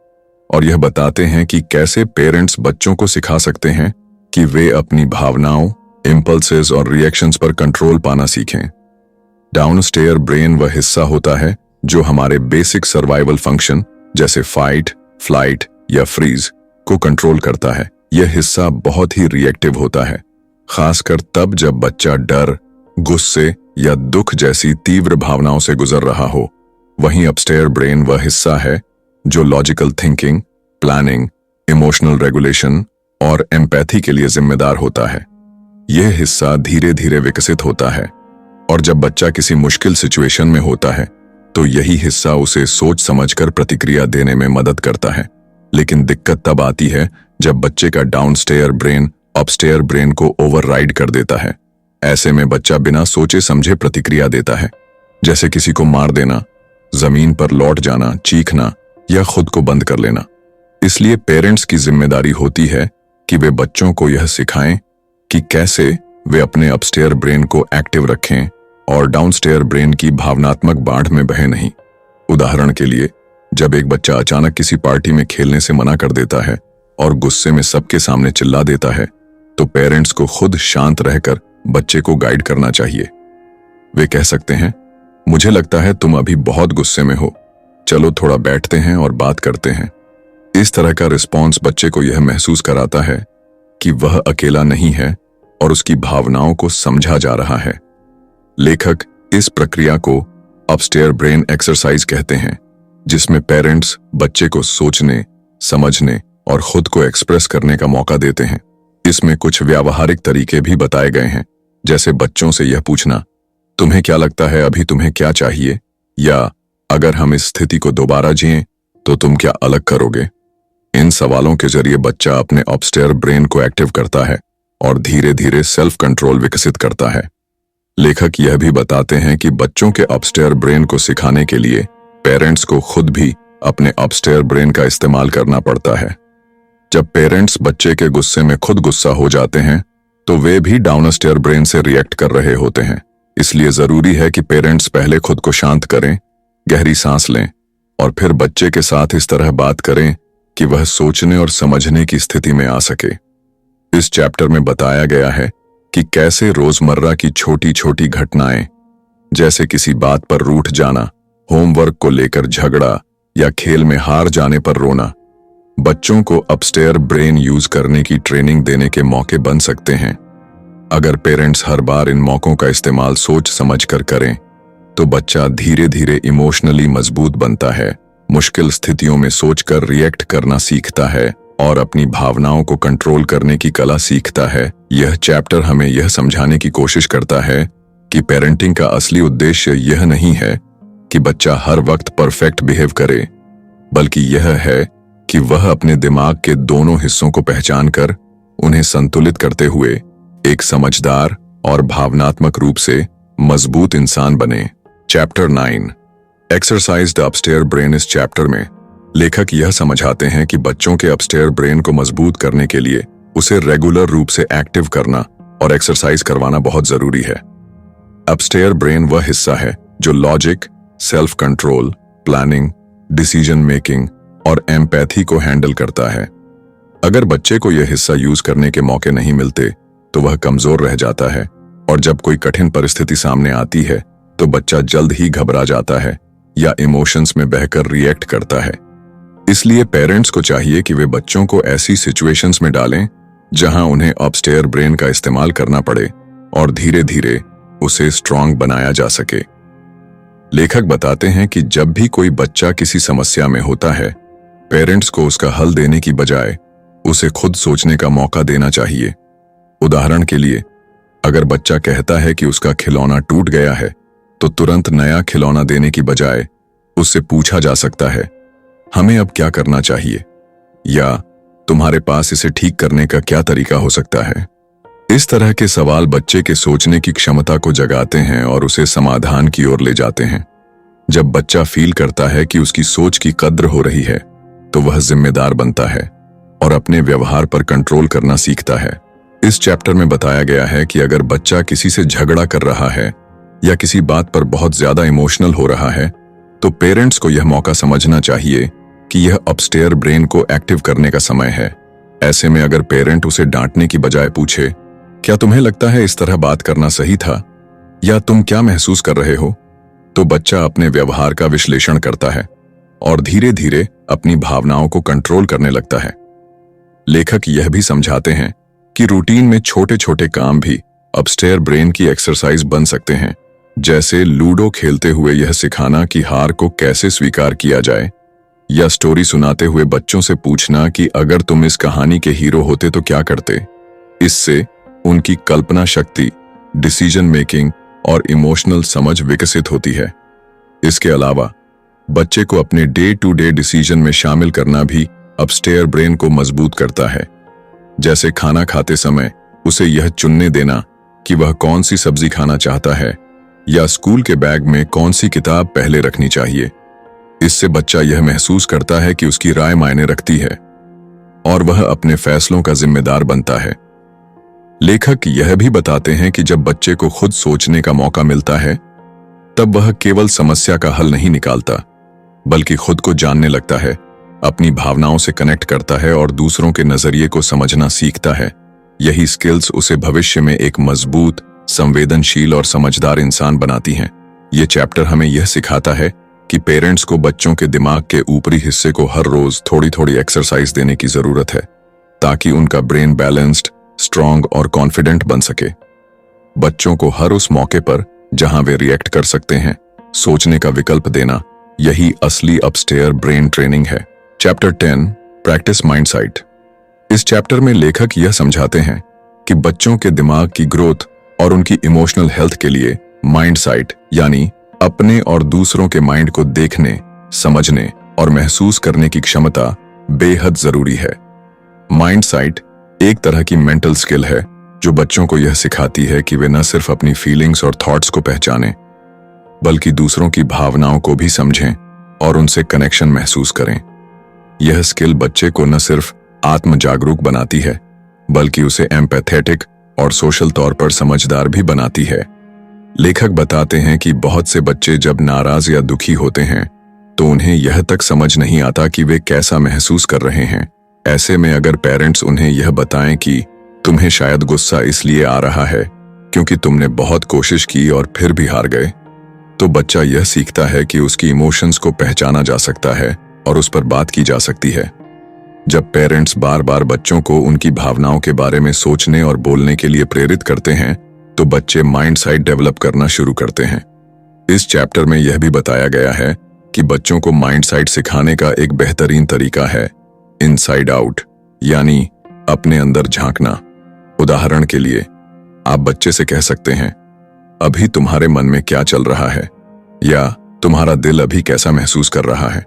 और यह बताते हैं कि कैसे पेरेंट्स बच्चों को सिखा सकते हैं कि वे अपनी भावनाओं, इम्पल्सेस और रिएक्शंस पर कंट्रोल पाना सीखें। डाउनस्टेयर ब्रेन वह हिस्सा होता है जो हमारे बेसिक सर्वाइवल फंक्शन जैसे फाइट, फ्लाइट या फ्रीज को कंट्रोल करता है। यह हिस्सा बहुत ही रिएक्टिव होता है, खासकर तब जब बच्चा डर, गुस्से या दुख जैसी तीव्र भावनाओं से गुजर रहा हो। वहीं अपस्टेयर ब्रेन वह हिस्सा है जो logical thinking, planning, emotional regulation और एम्पैथी के लिए जिम्मेदार होता है। यह हिस्सा धीरे धीरे विकसित होता है और जब बच्चा किसी मुश्किल सिचुएशन में होता है तो यही हिस्सा उसे सोच समझकर प्रतिक्रिया देने में मदद करता है। लेकिन दिक्कत तब आती है जब बच्चे का डाउनस्टेयर ब्रेन अपस्टेयर ब्रेन को ओवरराइड कर देता है। ऐसे में बच्चा बिना सोचे समझे प्रतिक्रिया देता है, जैसे किसी को मार देना, जमीन पर लौट जाना, चीखना या खुद को बंद कर लेना। इसलिए पेरेंट्स की जिम्मेदारी होती है कि वे बच्चों को यह सिखाएं कि कैसे वे अपने अपस्टेयर ब्रेन को एक्टिव रखें और डाउनस्टेयर ब्रेन की भावनात्मक बाढ़ में बहे नहीं। उदाहरण के लिए, जब एक बच्चा अचानक किसी पार्टी में खेलने से मना कर देता है और गुस्से में सबके सामने चिल्ला देता है, तो पेरेंट्स को खुद शांत रहकर बच्चे को गाइड करना चाहिए। वे कह सकते हैं, मुझे लगता है तुम अभी बहुत गुस्से में हो, चलो थोड़ा बैठते हैं और बात करते हैं। इस तरह का रिस्पॉन्स बच्चे को यह महसूस कराता है कि वह अकेला नहीं है और उसकी भावनाओं को समझा जा रहा है। लेखक इस प्रक्रिया को अपस्टेयर ब्रेन एक्सरसाइज कहते हैं, जिसमें पेरेंट्स बच्चे को सोचने, समझने और खुद को एक्सप्रेस करने का मौका देते हैं। इसमें कुछ व्यावहारिक तरीके भी बताए गए हैं, जैसे बच्चों से यह पूछना, तुम्हें क्या लगता है अभी तुम्हें क्या चाहिए, या अगर हम इस स्थिति को दोबारा जिएं तो तुम क्या अलग करोगे। इन सवालों के जरिए बच्चा अपने अपस्टेयर ब्रेन को एक्टिव करता है और धीरे धीरे सेल्फ कंट्रोल विकसित करता है। लेखक यह भी बताते हैं कि बच्चों के अपस्टेयर ब्रेन को सिखाने के लिए पेरेंट्स को खुद भी अपने अपस्टेयर ब्रेन का इस्तेमाल करना पड़ता है। जब पेरेंट्स बच्चे के गुस्से में खुद गुस्सा हो जाते हैं तो वे भी डाउनस्टेयर ब्रेन से रिएक्ट कर रहे होते हैं। इसलिए जरूरी है कि पेरेंट्स पहले खुद को शांत करें, गहरी सांस लें और फिर बच्चे के साथ इस तरह बात करें कि वह सोचने और समझने की स्थिति में आ सके। इस चैप्टर में बताया गया है कि कैसे रोजमर्रा की छोटी छोटी घटनाएं, जैसे किसी बात पर रूठ जाना, होमवर्क को लेकर झगड़ा या खेल में हार जाने पर रोना, बच्चों को अपस्टेयर ब्रेन यूज करने की ट्रेनिंग देने के मौके बन सकते हैं। अगर पेरेंट्स हर बार इन मौकों का इस्तेमाल सोच समझकर करें तो बच्चा धीरे धीरे इमोशनली मजबूत बनता है, मुश्किल स्थितियों में सोचकर रिएक्ट करना सीखता है और अपनी भावनाओं को कंट्रोल करने की कला सीखता है। यह चैप्टर हमें यह समझाने की कोशिश करता है कि पेरेंटिंग का असली उद्देश्य यह नहीं है कि बच्चा हर वक्त परफेक्ट बिहेव करे, बल्कि यह है कि वह अपने दिमाग के दोनों हिस्सों को पहचान कर उन्हें संतुलित करते हुए एक समझदार और भावनात्मक रूप से मजबूत इंसान बने। Chapter 9 exercise the upstair brain. इस चैप्टर में लेखक यह समझाते हैं कि बच्चों के अपस्टेयर ब्रेन को मजबूत करने के लिए उसे रेगुलर रूप से एक्टिव करना और एक्सरसाइज करवाना बहुत जरूरी है। अपस्टेयर ब्रेन वह हिस्सा है जो logic, self control, planning, decision making और एम्पैथी को हैंडल करता है। अगर बच्चे को यह हिस्सा यूज करने के मौके नहीं मिलते तो वह कमजोर रह जाता है और जब कोई कठिन परिस्थिति सामने आती है तो बच्चा जल्द ही घबरा जाता है या इमोशंस में बहकर रिएक्ट करता है। इसलिए पेरेंट्स को चाहिए कि वे बच्चों को ऐसी सिचुएशंस में डालें जहां उन्हें अपस्टेयर ब्रेन का इस्तेमाल करना पड़े और धीरे धीरे उसे स्ट्रांग बनाया जा सके। लेखक बताते हैं कि जब भी कोई बच्चा किसी समस्या में होता है, पेरेंट्स को उसका हल देने की बजाय उसे खुद सोचने का मौका देना चाहिए। उदाहरण के लिए, अगर बच्चा कहता है कि उसका खिलौना टूट गया है तो तुरंत नया खिलौना देने की बजाय उससे पूछा जा सकता है, हमें अब क्या करना चाहिए, या तुम्हारे पास इसे ठीक करने का क्या तरीका हो सकता है। इस तरह के सवाल बच्चे के सोचने की क्षमता को जगाते हैं और उसे समाधान की ओर ले जाते हैं। जब बच्चा फील करता है कि उसकी सोच की कद्र हो रही है, तो वह जिम्मेदार बनता है और अपने व्यवहार पर कंट्रोल करना सीखता है। इस चैप्टर में बताया गया है कि अगर बच्चा किसी से झगड़ा कर रहा है या किसी बात पर बहुत ज्यादा इमोशनल हो रहा है तो पेरेंट्स को यह मौका समझना चाहिए कि यह अपस्टेयर ब्रेन को एक्टिव करने का समय है। ऐसे में अगर पेरेंट उसे डांटने की बजाय पूछे, क्या तुम्हें लगता है इस तरह बात करना सही था, या तुम क्या महसूस कर रहे हो, तो बच्चा अपने व्यवहार का विश्लेषण करता है और धीरे धीरे अपनी भावनाओं को कंट्रोल करने लगता है। लेखक यह भी समझाते हैं कि रूटीन में छोटे छोटे काम भी अपस्टेयर ब्रेन की एक्सरसाइज बन सकते हैं, जैसे लूडो खेलते हुए यह सिखाना कि हार को कैसे स्वीकार किया जाए, या स्टोरी सुनाते हुए बच्चों से पूछना कि अगर तुम इस कहानी के हीरो होते तो क्या करते। इससे उनकी कल्पना शक्ति, डिसीजन मेकिंग और इमोशनल समझ विकसित होती है। इसके अलावा बच्चे को अपने डे टू डे डिसीजन में शामिल करना भी अपस्टेयर ब्रेन को मजबूत करता है। जैसे खाना खाते समय उसे यह चुनने देना कि वह कौन सी सब्जी खाना चाहता है या स्कूल के बैग में कौन सी किताब पहले रखनी चाहिए। इससे बच्चा यह महसूस करता है कि उसकी राय मायने रखती है और वह अपने फैसलों का जिम्मेदार बनता है। लेखक यह भी बताते हैं कि जब बच्चे को खुद सोचने का मौका मिलता है तब वह केवल समस्या का हल नहीं निकालता, बल्कि खुद को जानने लगता है, अपनी भावनाओं से कनेक्ट करता है और दूसरों के नजरिए को समझना सीखता है। यही स्किल्स उसे भविष्य में एक मजबूत, संवेदनशील और समझदार इंसान बनाती हैं। ये चैप्टर हमें यह सिखाता है कि पेरेंट्स को बच्चों के दिमाग के ऊपरी हिस्से को हर रोज थोड़ी थोड़ी एक्सरसाइज देने की जरूरत है, ताकि उनका ब्रेन बैलेंस्ड, स्ट्रांग और कॉन्फिडेंट बन सके। बच्चों को हर उस मौके पर जहां वे रिएक्ट कर सकते हैं, सोचने का विकल्प देना, यही असली अपस्टेयर ब्रेन ट्रेनिंग है। Chapter 10, practice mindsight. इस चैप्टर में लेखक यह समझाते हैं कि बच्चों के दिमाग की ग्रोथ और उनकी इमोशनल हेल्थ के लिए माइंडसाइट यानी अपने और दूसरों के माइंड को देखने, समझने और महसूस करने की क्षमता बेहद जरूरी है। माइंडसाइट एक तरह की मेंटल स्किल है जो बच्चों को यह सिखाती है कि वे न सिर्फ अपनी फीलिंग्स और थॉट्स को पहचानें, बल्कि दूसरों की भावनाओं को भी समझें और उनसे कनेक्शन महसूस करें। यह स्किल बच्चे को न सिर्फ आत्म जागरूक बनाती है, बल्कि उसे एम्पैथेटिक और सोशल तौर पर समझदार भी बनाती है। लेखक बताते हैं कि बहुत से बच्चे जब नाराज या दुखी होते हैं तो उन्हें यह तक समझ नहीं आता कि वे कैसा महसूस कर रहे हैं। ऐसे में अगर पेरेंट्स उन्हें यह बताएं कि तुम्हें शायद गुस्सा इसलिए आ रहा है क्योंकि तुमने बहुत कोशिश की और फिर भी हार गए, तो बच्चा यह सीखता है कि उसकी इमोशंस को पहचाना जा सकता है और उस पर बात की जा सकती है। जब पेरेंट्स बार बार बच्चों को उनकी भावनाओं के बारे में सोचने और बोलने के लिए प्रेरित करते हैं तो बच्चे माइंडसाइट डेवलप करना शुरू करते हैं। इस चैप्टर में यह भी बताया गया है कि बच्चों को माइंडसाइट सिखाने का एक बेहतरीन तरीका है इनसाइड आउट, यानी अपने अंदर झांकना। उदाहरण के लिए आप बच्चे से कह सकते हैं, अभी तुम्हारे मन में क्या चल रहा है, या तुम्हारा दिल अभी कैसा महसूस कर रहा है।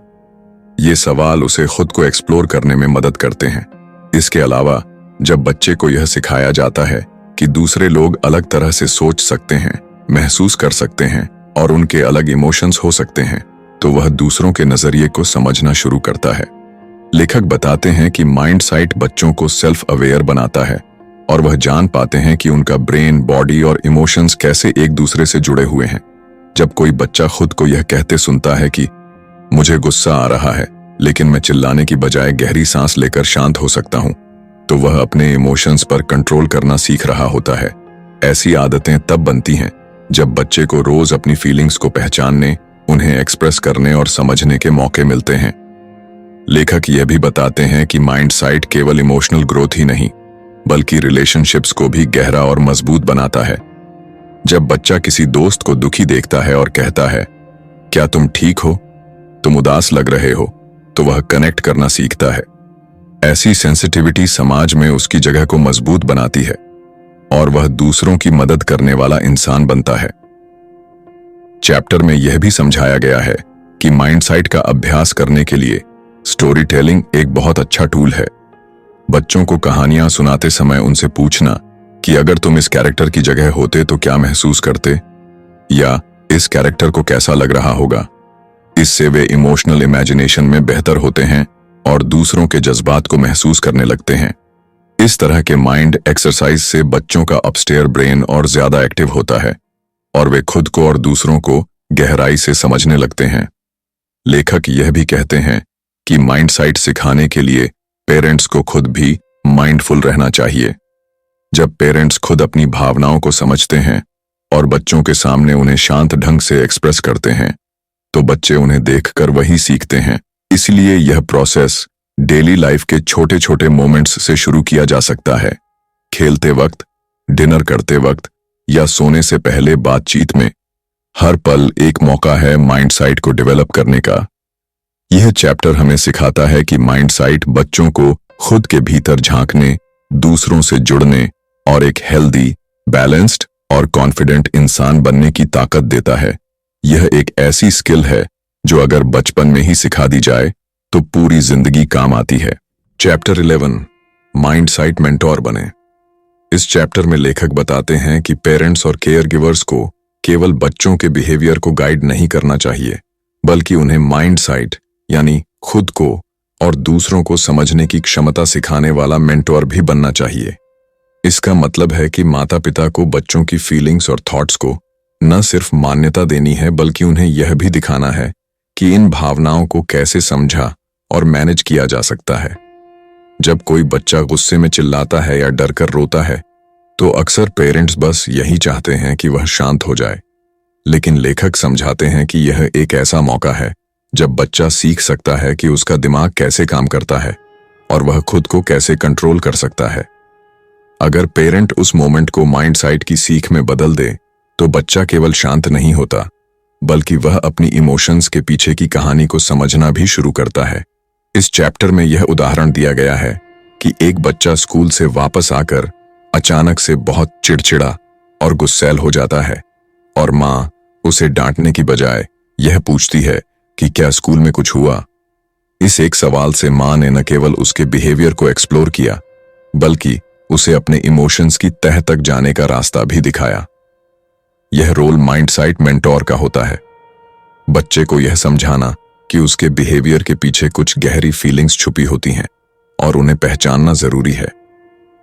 ये सवाल उसे खुद को एक्सप्लोर करने में मदद करते हैं। इसके अलावा जब बच्चे को यह सिखाया जाता है कि दूसरे लोग अलग तरह से सोच सकते हैं, महसूस कर सकते हैं और उनके अलग इमोशंस हो सकते हैं, तो वह दूसरों के नजरिए को समझना शुरू करता है। लेखक बताते हैं कि माइंडसाइट बच्चों को सेल्फ अवेयर बनाता है और वह जान पाते हैं कि उनका ब्रेन, बॉडी और इमोशंस कैसे एक दूसरे से जुड़े हुए हैं। जब कोई बच्चा खुद को यह कहते सुनता है कि मुझे गुस्सा आ रहा है लेकिन मैं चिल्लाने की बजाय गहरी सांस लेकर शांत हो सकता हूं, तो वह अपने इमोशंस पर कंट्रोल करना सीख रहा होता है। ऐसी आदतें तब बनती हैं जब बच्चे को रोज अपनी फीलिंग्स को पहचानने, उन्हें एक्सप्रेस करने और समझने के मौके मिलते हैं। लेखक यह भी बताते हैं कि माइंडसाइट केवल इमोशनल ग्रोथ ही नहीं, बल्कि रिलेशनशिप्स को भी गहरा और मजबूत बनाता है। जब बच्चा किसी दोस्त को दुखी देखता है और कहता है, क्या तुम ठीक हो, तुम उदास लग रहे हो, तो वह कनेक्ट करना सीखता है। ऐसी सेंसिटिविटी समाज में उसकी जगह को मजबूत बनाती है और वह दूसरों की मदद करने वाला इंसान बनता है। चैप्टर में यह भी समझाया गया है कि माइंडसाइट का अभ्यास करने के लिए स्टोरी टेलिंग एक बहुत अच्छा टूल है। बच्चों को कहानियां सुनाते समय उनसे पूछना कि अगर तुम इस कैरेक्टर की जगह होते तो क्या महसूस करते, या इस कैरेक्टर को कैसा लग रहा होगा। इससे वे इमोशनल इमेजिनेशन में बेहतर होते हैं और दूसरों के जज्बात को महसूस करने लगते हैं। इस तरह के माइंड एक्सरसाइज से बच्चों का अपस्टेयर ब्रेन और ज्यादा एक्टिव होता है और वे खुद को और दूसरों को गहराई से समझने लगते हैं। लेखक यह भी कहते हैं कि माइंड साइट सिखाने के लिए पेरेंट्स को खुद भी माइंडफुल रहना चाहिए। जब पेरेंट्स खुद अपनी भावनाओं को समझते हैं और बच्चों के सामने उन्हें शांत ढंग से एक्सप्रेस करते हैं, तो बच्चे उन्हें देखकर वही सीखते हैं। इसलिए यह प्रोसेस डेली लाइफ के छोटे छोटे मोमेंट्स से शुरू किया जा सकता है। खेलते वक्त, डिनर करते वक्त या सोने से पहले बातचीत में हर पल एक मौका है माइंड साइट को डेवलप करने का। यह चैप्टर हमें सिखाता है कि माइंड साइट बच्चों को खुद के भीतर झांकने, दूसरों से जुड़ने और एक हेल्दी, बैलेंस्ड और कॉन्फिडेंट इंसान बनने की ताकत देता है। यह एक ऐसी स्किल है जो अगर बचपन में ही सिखा दी जाए तो पूरी जिंदगी काम आती है। चैप्टर 11, माइंड साइट मेंटोर बने। इस चैप्टर में लेखक बताते हैं कि पेरेंट्स और केयर गिवर्स को केवल बच्चों के बिहेवियर को गाइड नहीं करना चाहिए, बल्कि उन्हें माइंड साइट यानी खुद को और दूसरों को समझने की क्षमता सिखाने वाला मेंटोर भी बनना चाहिए। इसका मतलब है कि माता पिता को बच्चों की फीलिंग्स और थॉट्स को न सिर्फ मान्यता देनी है, बल्कि उन्हें यह भी दिखाना है कि इन भावनाओं को कैसे समझा और मैनेज किया जा सकता है। जब कोई बच्चा गुस्से में चिल्लाता है या डर कर रोता है, तो अक्सर पेरेंट्स बस यही चाहते हैं कि वह शांत हो जाए। लेकिन लेखक समझाते हैं कि यह एक ऐसा मौका है जब बच्चा सीख सकता है कि उसका दिमाग कैसे काम करता है और वह खुद को कैसे कंट्रोल कर सकता है। अगर पेरेंट उस मोमेंट को माइंड साइट की सीख में बदल दे, तो बच्चा केवल शांत नहीं होता, बल्कि वह अपनी इमोशंस के पीछे की कहानी को समझना भी शुरू करता है। इस चैप्टर में यह उदाहरण दिया गया है कि एक बच्चा स्कूल से वापस आकर अचानक से बहुत चिड़चिड़ा और गुस्सैल हो जाता है और माँ उसे डांटने की बजाय यह पूछती है कि क्या स्कूल में कुछ हुआ। इस एक सवाल से माँ ने न केवल उसके बिहेवियर को एक्सप्लोर किया, बल्कि उसे अपने इमोशंस की तह तक जाने का रास्ता भी दिखाया। यह रोल माइंड साइट मेंटोर का होता है, बच्चे को यह समझाना कि उसके बिहेवियर के पीछे कुछ गहरी फीलिंग्स छुपी होती हैं और उन्हें पहचानना जरूरी है।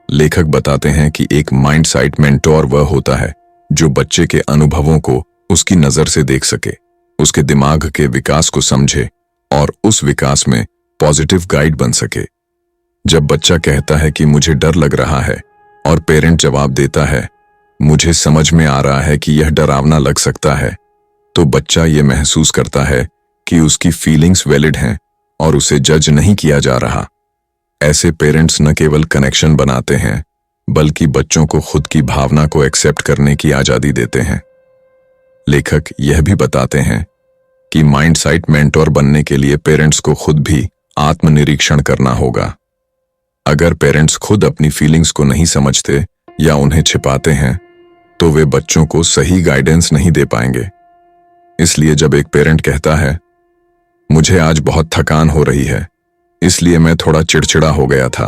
लेखक बताते हैं कि एक माइंड साइट मेंटोर वह होता है जो बच्चे के अनुभवों को उसकी नजर से देख सके, उसके दिमाग के विकास को समझे और उस विकास में पॉजिटिव गाइड बन सके। जब बच्चा कहता है कि मुझे डर लग रहा है और पेरेंट जवाब देता है मुझे समझ में आ रहा है कि यह डरावना लग सकता है, तो बच्चा ये महसूस करता है कि उसकी फीलिंग्स वैलिड हैं और उसे जज नहीं किया जा रहा। ऐसे पेरेंट्स न केवल कनेक्शन बनाते हैं, बल्कि बच्चों को खुद की भावना को एक्सेप्ट करने की आजादी देते हैं। लेखक यह भी बताते हैं कि माइंड साइट मेंटोर बनने के लिए पेरेंट्स को खुद भी आत्मनिरीक्षण करना होगा। अगर पेरेंट्स खुद अपनी फीलिंग्स को नहीं समझते या उन्हें छिपाते हैं, तो वे बच्चों को सही गाइडेंस नहीं दे पाएंगे। इसलिए जब एक पेरेंट कहता है मुझे आज बहुत थकान हो रही है, इसलिए मैं थोड़ा चिड़चिड़ा हो गया था,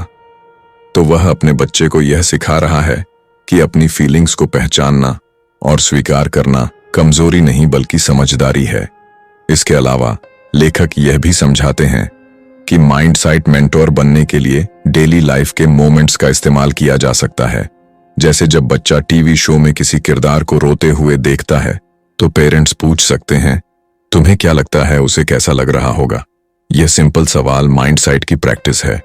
तो वह अपने बच्चे को यह सिखा रहा है कि अपनी फीलिंग्स को पहचानना और स्वीकार करना कमजोरी नहीं बल्कि समझदारी है। इसके अलावा लेखक यह भी समझाते हैं कि माइंड साइट मेंटोर बनने के लिए डेली लाइफ के मोमेंट्स का इस्तेमाल किया जा सकता है। जैसे जब बच्चा टीवी शो में किसी किरदार को रोते हुए देखता है, तो पेरेंट्स पूछ सकते हैं तुम्हें क्या लगता है उसे कैसा लग रहा होगा। यह सिंपल सवाल माइंड साइट की प्रैक्टिस है।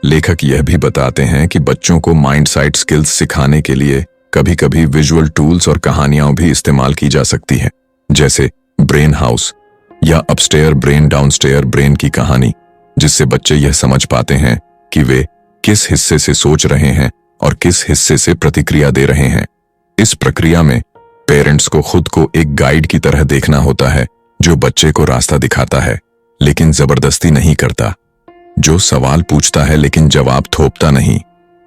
लेखक यह भी बताते हैं कि बच्चों को माइंड साइट स्किल्स सिखाने के लिए कभी कभी विजुअल टूल्स और कहानियां भी इस्तेमाल की जा सकती हैं, जैसे ब्रेन हाउस या अपस्टेयर ब्रेन डाउनस्टेयर ब्रेन की कहानी, जिससे बच्चे यह समझ पाते हैं कि वे किस हिस्से से सोच रहे हैं और किस हिस्से से प्रतिक्रिया दे रहे हैं। इस प्रक्रिया में पेरेंट्स को खुद को एक गाइड की तरह देखना होता है, जो बच्चे को रास्ता दिखाता है लेकिन जबरदस्ती नहीं करता, जो सवाल पूछता है लेकिन जवाब थोपता नहीं,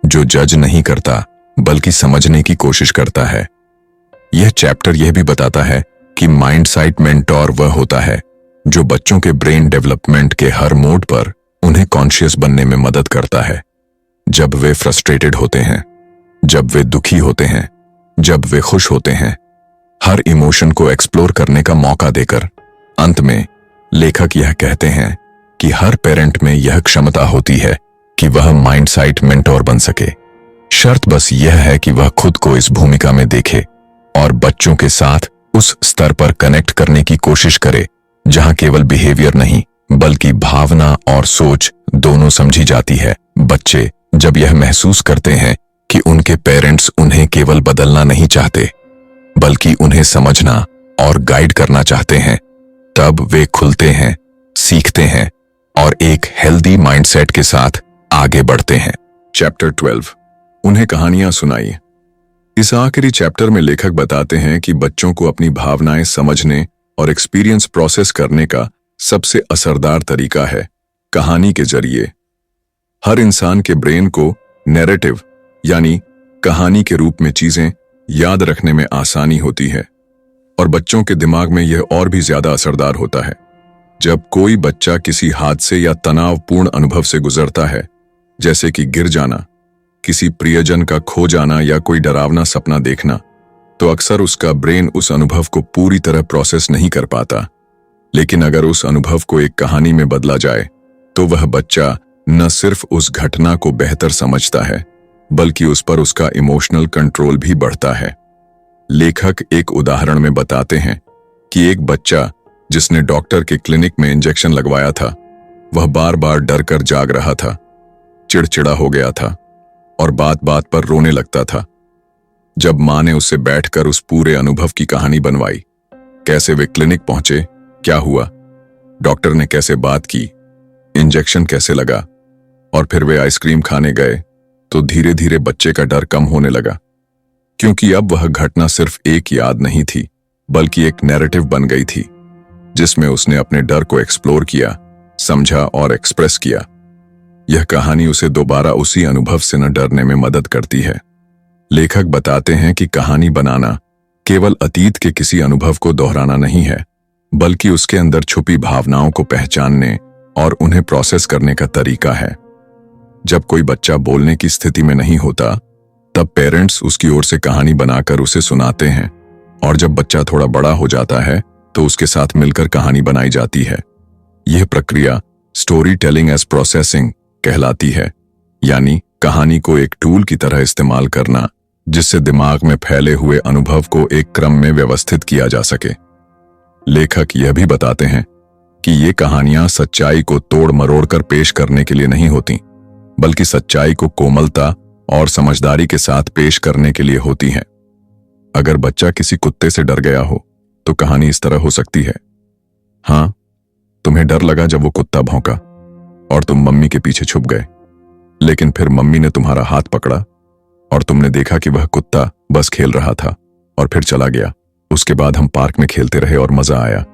जो जज नहीं करता बल्कि समझने की कोशिश करता है। यह चैप्टर यह भी बताता है कि माइंड साइट मेंटोर वह होता है जो बच्चों के ब्रेन डेवलपमेंट के हर मोड पर उन्हें कॉन्शियस बनने में मदद करता है। जब वे फ्रस्ट्रेटेड होते हैं, जब वे दुखी होते हैं, जब वे खुश होते हैं, हर इमोशन को एक्सप्लोर करने का मौका देकर। अंत में लेखक यह कहते हैं कि हर पेरेंट में यह क्षमता होती है कि वह माइंडसेट मेंटोर बन सके। शर्त बस यह है कि वह खुद को इस भूमिका में देखे और बच्चों के साथ उस स्तर पर कनेक्ट करने की कोशिश करे जहां केवल बिहेवियर नहीं बल्कि भावना और सोच दोनों समझी जाती है। बच्चे जब यह महसूस करते हैं कि उनके पेरेंट्स उन्हें केवल बदलना नहीं चाहते बल्कि उन्हें समझना और गाइड करना चाहते हैं, तब वे खुलते हैं, सीखते हैं और एक हेल्दी माइंडसेट के साथ आगे बढ़ते हैं। चैप्टर 12, उन्हें कहानियां सुनाइए। इस आखिरी चैप्टर में लेखक बताते हैं कि बच्चों को अपनी भावनाएं समझने और एक्सपीरियंस प्रोसेस करने का सबसे असरदार तरीका है कहानी के जरिए। हर इंसान के ब्रेन को नैरेटिव यानी कहानी के रूप में चीजें याद रखने में आसानी होती है और बच्चों के दिमाग में यह और भी ज्यादा असरदार होता है। जब कोई बच्चा किसी हादसे या तनावपूर्ण अनुभव से गुजरता है, जैसे कि गिर जाना, किसी प्रियजन का खो जाना या कोई डरावना सपना देखना, तो अक्सर उसका ब्रेन उस अनुभव को पूरी तरह प्रोसेस नहीं कर पाता। लेकिन अगर उस अनुभव को एक कहानी में बदला जाए तो वह बच्चा न सिर्फ उस घटना को बेहतर समझता है बल्कि उस पर उसका इमोशनल कंट्रोल भी बढ़ता है। लेखक एक उदाहरण में बताते हैं कि एक बच्चा जिसने डॉक्टर के क्लिनिक में इंजेक्शन लगवाया था, वह बार बार डर कर जाग रहा था, चिड़चिड़ा हो गया था और बात बात पर रोने लगता था। जब मां ने उससे बैठकर उस पूरे अनुभव की कहानी बनवाई, कैसे वे क्लिनिक पहुंचे, क्या हुआ, डॉक्टर ने कैसे बात की, इंजेक्शन कैसे लगा और फिर वे आइसक्रीम खाने गए, तो धीरे धीरे बच्चे का डर कम होने लगा, क्योंकि अब वह घटना सिर्फ एक याद नहीं थी बल्कि एक नैरेटिव बन गई थी जिसमें उसने अपने डर को एक्सप्लोर किया, समझा और एक्सप्रेस किया। यह कहानी उसे दोबारा उसी अनुभव से न डरने में मदद करती है। लेखक बताते हैं कि कहानी बनाना केवल अतीत के किसी अनुभव को दोहराना नहीं है बल्कि उसके अंदर छुपी भावनाओं को पहचानने और उन्हें प्रोसेस करने का तरीका है। जब कोई बच्चा बोलने की स्थिति में नहीं होता, तब पेरेंट्स उसकी ओर से कहानी बनाकर उसे सुनाते हैं और जब बच्चा थोड़ा बड़ा हो जाता है तो उसके साथ मिलकर कहानी बनाई जाती है। यह प्रक्रिया स्टोरी टेलिंग एज प्रोसेसिंग कहलाती है, यानी कहानी को एक टूल की तरह इस्तेमाल करना जिससे दिमाग में फैले हुए अनुभव को एक क्रम में व्यवस्थित किया जा सके। लेखक यह भी बताते हैं कि ये कहानियां सच्चाई को तोड़ मरोड़ कर पेश करने के लिए नहीं होती बल्कि सच्चाई को कोमलता और समझदारी के साथ पेश करने के लिए होती हैं। अगर बच्चा किसी कुत्ते से डर गया हो तो कहानी इस तरह हो सकती है। हाँ, तुम्हें डर लगा जब वो कुत्ता भौंका और तुम मम्मी के पीछे छुप गए, लेकिन फिर मम्मी ने तुम्हारा हाथ पकड़ा और तुमने देखा कि वह कुत्ता बस खेल रहा था और फिर चला गया। उसके बाद हम पार्क में खेलते रहे और मजा आया।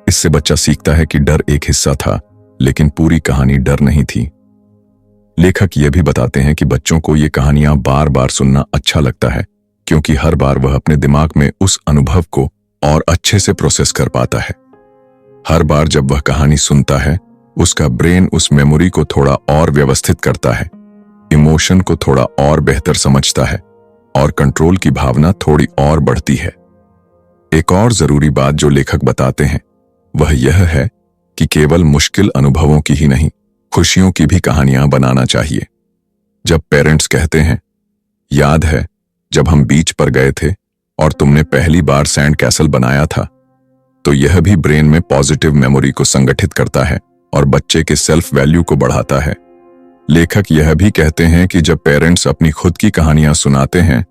इससे बच्चा सीखता है कि डर एक हिस्सा था लेकिन पूरी कहानी डर नहीं थी। लेखक यह भी बताते हैं कि बच्चों को ये कहानियां बार बार सुनना अच्छा लगता है क्योंकि हर बार वह अपने दिमाग में उस अनुभव को और अच्छे से प्रोसेस कर पाता है। हर बार जब वह कहानी सुनता है, उसका ब्रेन उस मेमोरी को थोड़ा और व्यवस्थित करता है, इमोशन को थोड़ा और बेहतर समझता है और कंट्रोल की भावना थोड़ी और बढ़ती है। एक और जरूरी बात जो लेखक बताते हैं वह यह है कि केवल मुश्किल अनुभवों की ही नहीं, खुशियों की भी कहानियां बनाना चाहिए। जब पेरेंट्स कहते हैं, याद है जब हम बीच पर गए थे और तुमने पहली बार सैंड कैसल बनाया था, तो यह भी ब्रेन में पॉजिटिव मेमोरी को संगठित करता है और बच्चे के सेल्फ वैल्यू को बढ़ाता है। लेखक यह भी कहते हैं कि जब पेरेंट्स अपनी खुद की कहानियां सुनाते हैं,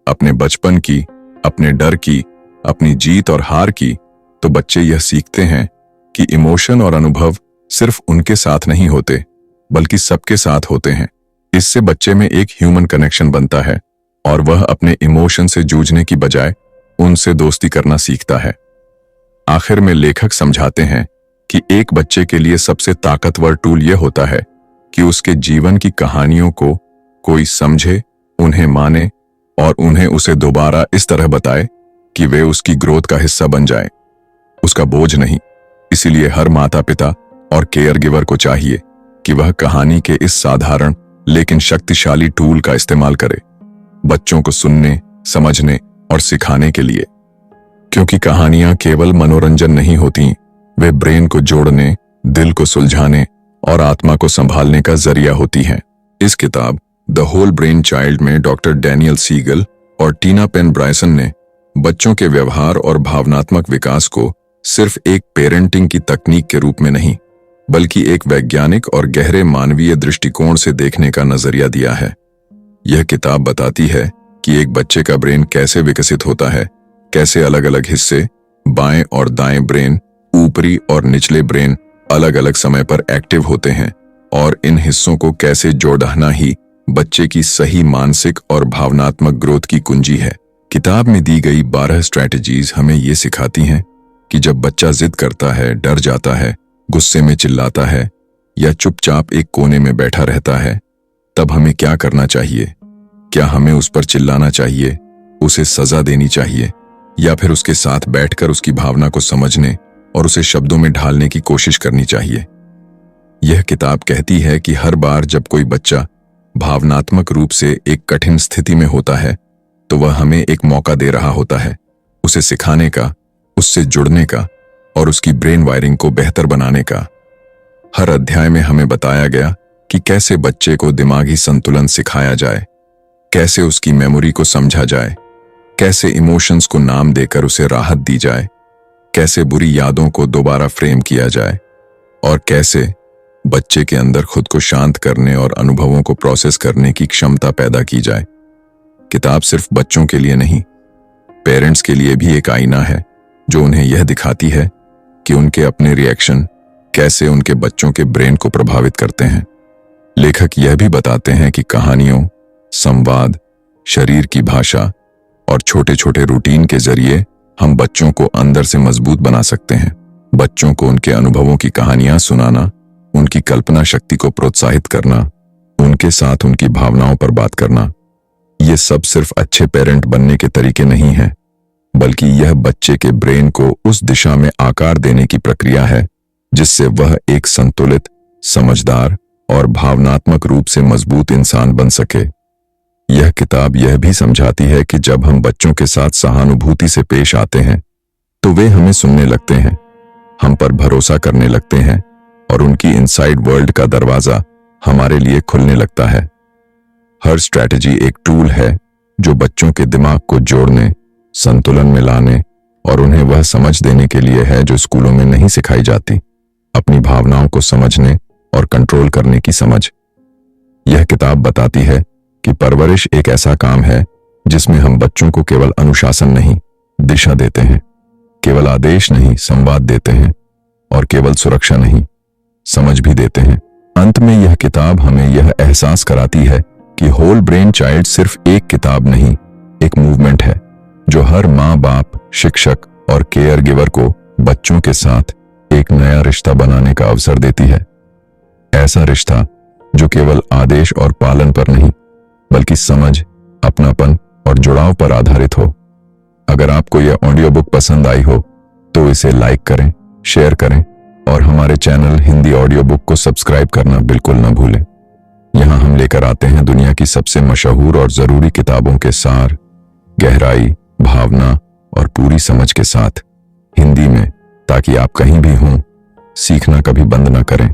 अपने बचपन की, अपने डर की, अपनी जीत और हार की, तो बच्चे यह सीखते हैं कि इमोशन और अनुभव सिर्फ उनके साथ नहीं होते बल्कि सबके साथ होते हैं। इससे बच्चे में एक ह्यूमन कनेक्शन बनता है और वह अपने इमोशन से जूझने की बजाय उनसे दोस्ती करना सीखता है। आखिर में लेखक समझाते हैं कि एक बच्चे के लिए सबसे ताकतवर टूल यह होता है कि उसके जीवन की कहानियों को कोई समझे, उन्हें माने और उन्हें उसे दोबारा इस तरह बताए कि वे उसकी ग्रोथ का हिस्सा बन जाएं, उसका बोझ नहीं। इसीलिए हर माता पिता और केयर गिवर को चाहिए कि वह कहानी के इस साधारण लेकिन शक्तिशाली टूल का इस्तेमाल करे, बच्चों को सुनने, समझने और सिखाने के लिए। क्योंकि कहानियां केवल मनोरंजन नहीं होती, वे ब्रेन को जोड़ने, दिल को सुलझाने और आत्मा को संभालने का जरिया होती हैं। इस किताब द होल ब्रेन चाइल्ड में डॉक्टर डैनियल सीगल और टीना पेन ब्रायसन ने बच्चों के व्यवहार और भावनात्मक विकास को सिर्फ एक पेरेंटिंग की तकनीक के रूप में नहीं, बल्कि एक वैज्ञानिक और गहरे मानवीय दृष्टिकोण से देखने का नजरिया दिया है। यह किताब बताती है कि एक बच्चे का ब्रेन कैसे विकसित होता है, कैसे अलग अलग हिस्से, बाएं और दाएं ब्रेन, ऊपरी और निचले ब्रेन अलग अलग समय पर एक्टिव होते हैं और इन हिस्सों को कैसे जोड़ना ही बच्चे की सही मानसिक और भावनात्मक ग्रोथ की कुंजी है। किताब में दी गई 12 स्ट्रैटेजीज हमें ये सिखाती हैं कि जब बच्चा जिद करता है, डर जाता है, गुस्से में चिल्लाता है या चुपचाप एक कोने में बैठा रहता है, तब हमें क्या करना चाहिए। क्या हमें उस पर चिल्लाना चाहिए, उसे सजा देनी चाहिए, या फिर उसके साथ बैठकर उसकी भावना को समझने और उसे शब्दों में ढालने की कोशिश करनी चाहिए। यह किताब कहती है कि हर बार जब कोई बच्चा भावनात्मक रूप से एक कठिन स्थिति में होता है, तो वह हमें एक मौका दे रहा होता है, उसे सिखाने का, उससे जुड़ने का और उसकी ब्रेन वायरिंग को बेहतर बनाने का। हर अध्याय में हमें बताया गया कि कैसे बच्चे को दिमागी संतुलन सिखाया जाए, कैसे उसकी मेमोरी को समझा जाए, कैसे इमोशंस को नाम देकर उसे राहत दी जाए, कैसे बुरी यादों को दोबारा फ्रेम किया जाए और कैसे बच्चे के अंदर खुद को शांत करने और अनुभवों को प्रोसेस करने की क्षमता पैदा की जाए। किताब सिर्फ बच्चों के लिए नहीं, पेरेंट्स के लिए भी एक आईना है जो उन्हें यह दिखाती है कि उनके अपने रिएक्शन कैसे उनके बच्चों के ब्रेन को प्रभावित करते हैं। लेखक यह भी बताते हैं कि कहानियों, संवाद, शरीर की भाषा और छोटे छोटे रूटीन के जरिए हम बच्चों को अंदर से मजबूत बना सकते हैं। बच्चों को उनके अनुभवों की कहानियां सुनाना, उनकी कल्पना शक्ति को प्रोत्साहित करना, उनके साथ उनकी भावनाओं पर बात करना, ये सब सिर्फ अच्छे पेरेंट बनने के तरीके नहीं हैं, बल्कि यह बच्चे के ब्रेन को उस दिशा में आकार देने की प्रक्रिया है जिससे वह एक संतुलित, समझदार और भावनात्मक रूप से मजबूत इंसान बन सके। यह किताब यह भी समझाती है कि जब हम बच्चों के साथ सहानुभूति से पेश आते हैं, तो वे हमें सुनने लगते हैं, हम पर भरोसा करने लगते हैं और उनकी इनसाइड वर्ल्ड का दरवाजा हमारे लिए खुलने लगता है। हर स्ट्रैटेजी एक टूल है जो बच्चों के दिमाग को जोड़ने, संतुलन में लाने और उन्हें वह समझ देने के लिए है जो स्कूलों में नहीं सिखाई जाती, अपनी भावनाओं को समझने और कंट्रोल करने की समझ। यह किताब बताती है कि परवरिश एक ऐसा काम है जिसमें हम बच्चों को केवल अनुशासन नहीं, दिशा देते हैं, केवल आदेश नहीं, संवाद देते हैं और केवल सुरक्षा नहीं, समझ भी देते हैं। अंत में यह किताब हमें यह एहसास कराती है कि होल ब्रेन चाइल्ड सिर्फ एक किताब नहीं, एक मूवमेंट है जो हर माँ बाप, शिक्षक और केयर गिवर को बच्चों के साथ एक नया रिश्ता बनाने का अवसर देती है। ऐसा रिश्ता जो केवल आदेश और पालन पर नहीं, बल्कि समझ, अपनापन और जुड़ाव पर आधारित हो। अगर आपको यह ऑडियो बुक पसंद आई हो तो इसे लाइक करें, शेयर करें और हमारे चैनल हिंदी ऑडियो बुक को सब्सक्राइब करना बिल्कुल न भूलें। यहाँ हम लेकर आते हैं दुनिया की सबसे मशहूर और जरूरी किताबों के सार, गहराई, भावना और पूरी समझ के साथ हिंदी में, ताकि आप कहीं भी हों, सीखना कभी बंद न करें।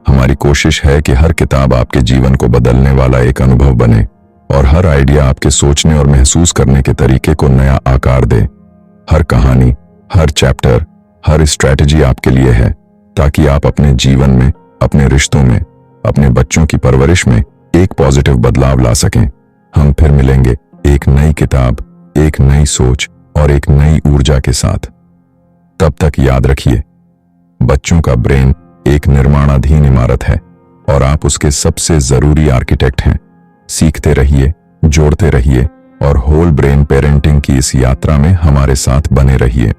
हमारी कोशिश है कि हर किताब आपके जीवन को बदलने वाला एक अनुभव बने और हर आइडिया आपके सोचने और महसूस करने के तरीके को नया आकार दे। हर कहानी, हर चैप्टर, हर स्ट्रैटेजी आपके लिए है ताकि आप अपने जीवन में, अपने रिश्तों में, अपने बच्चों की परवरिश में एक पॉजिटिव बदलाव ला सकें। हम फिर मिलेंगे एक नई किताब, एक नई सोच और एक नई ऊर्जा के साथ। तब तक याद रखिए, बच्चों का ब्रेन एक निर्माणाधीन इमारत है और आप उसके सबसे जरूरी आर्किटेक्ट हैं। सीखते रहिए, जोड़ते रहिए और होल ब्रेन पेरेंटिंग की इस यात्रा में हमारे साथ बने रहिए।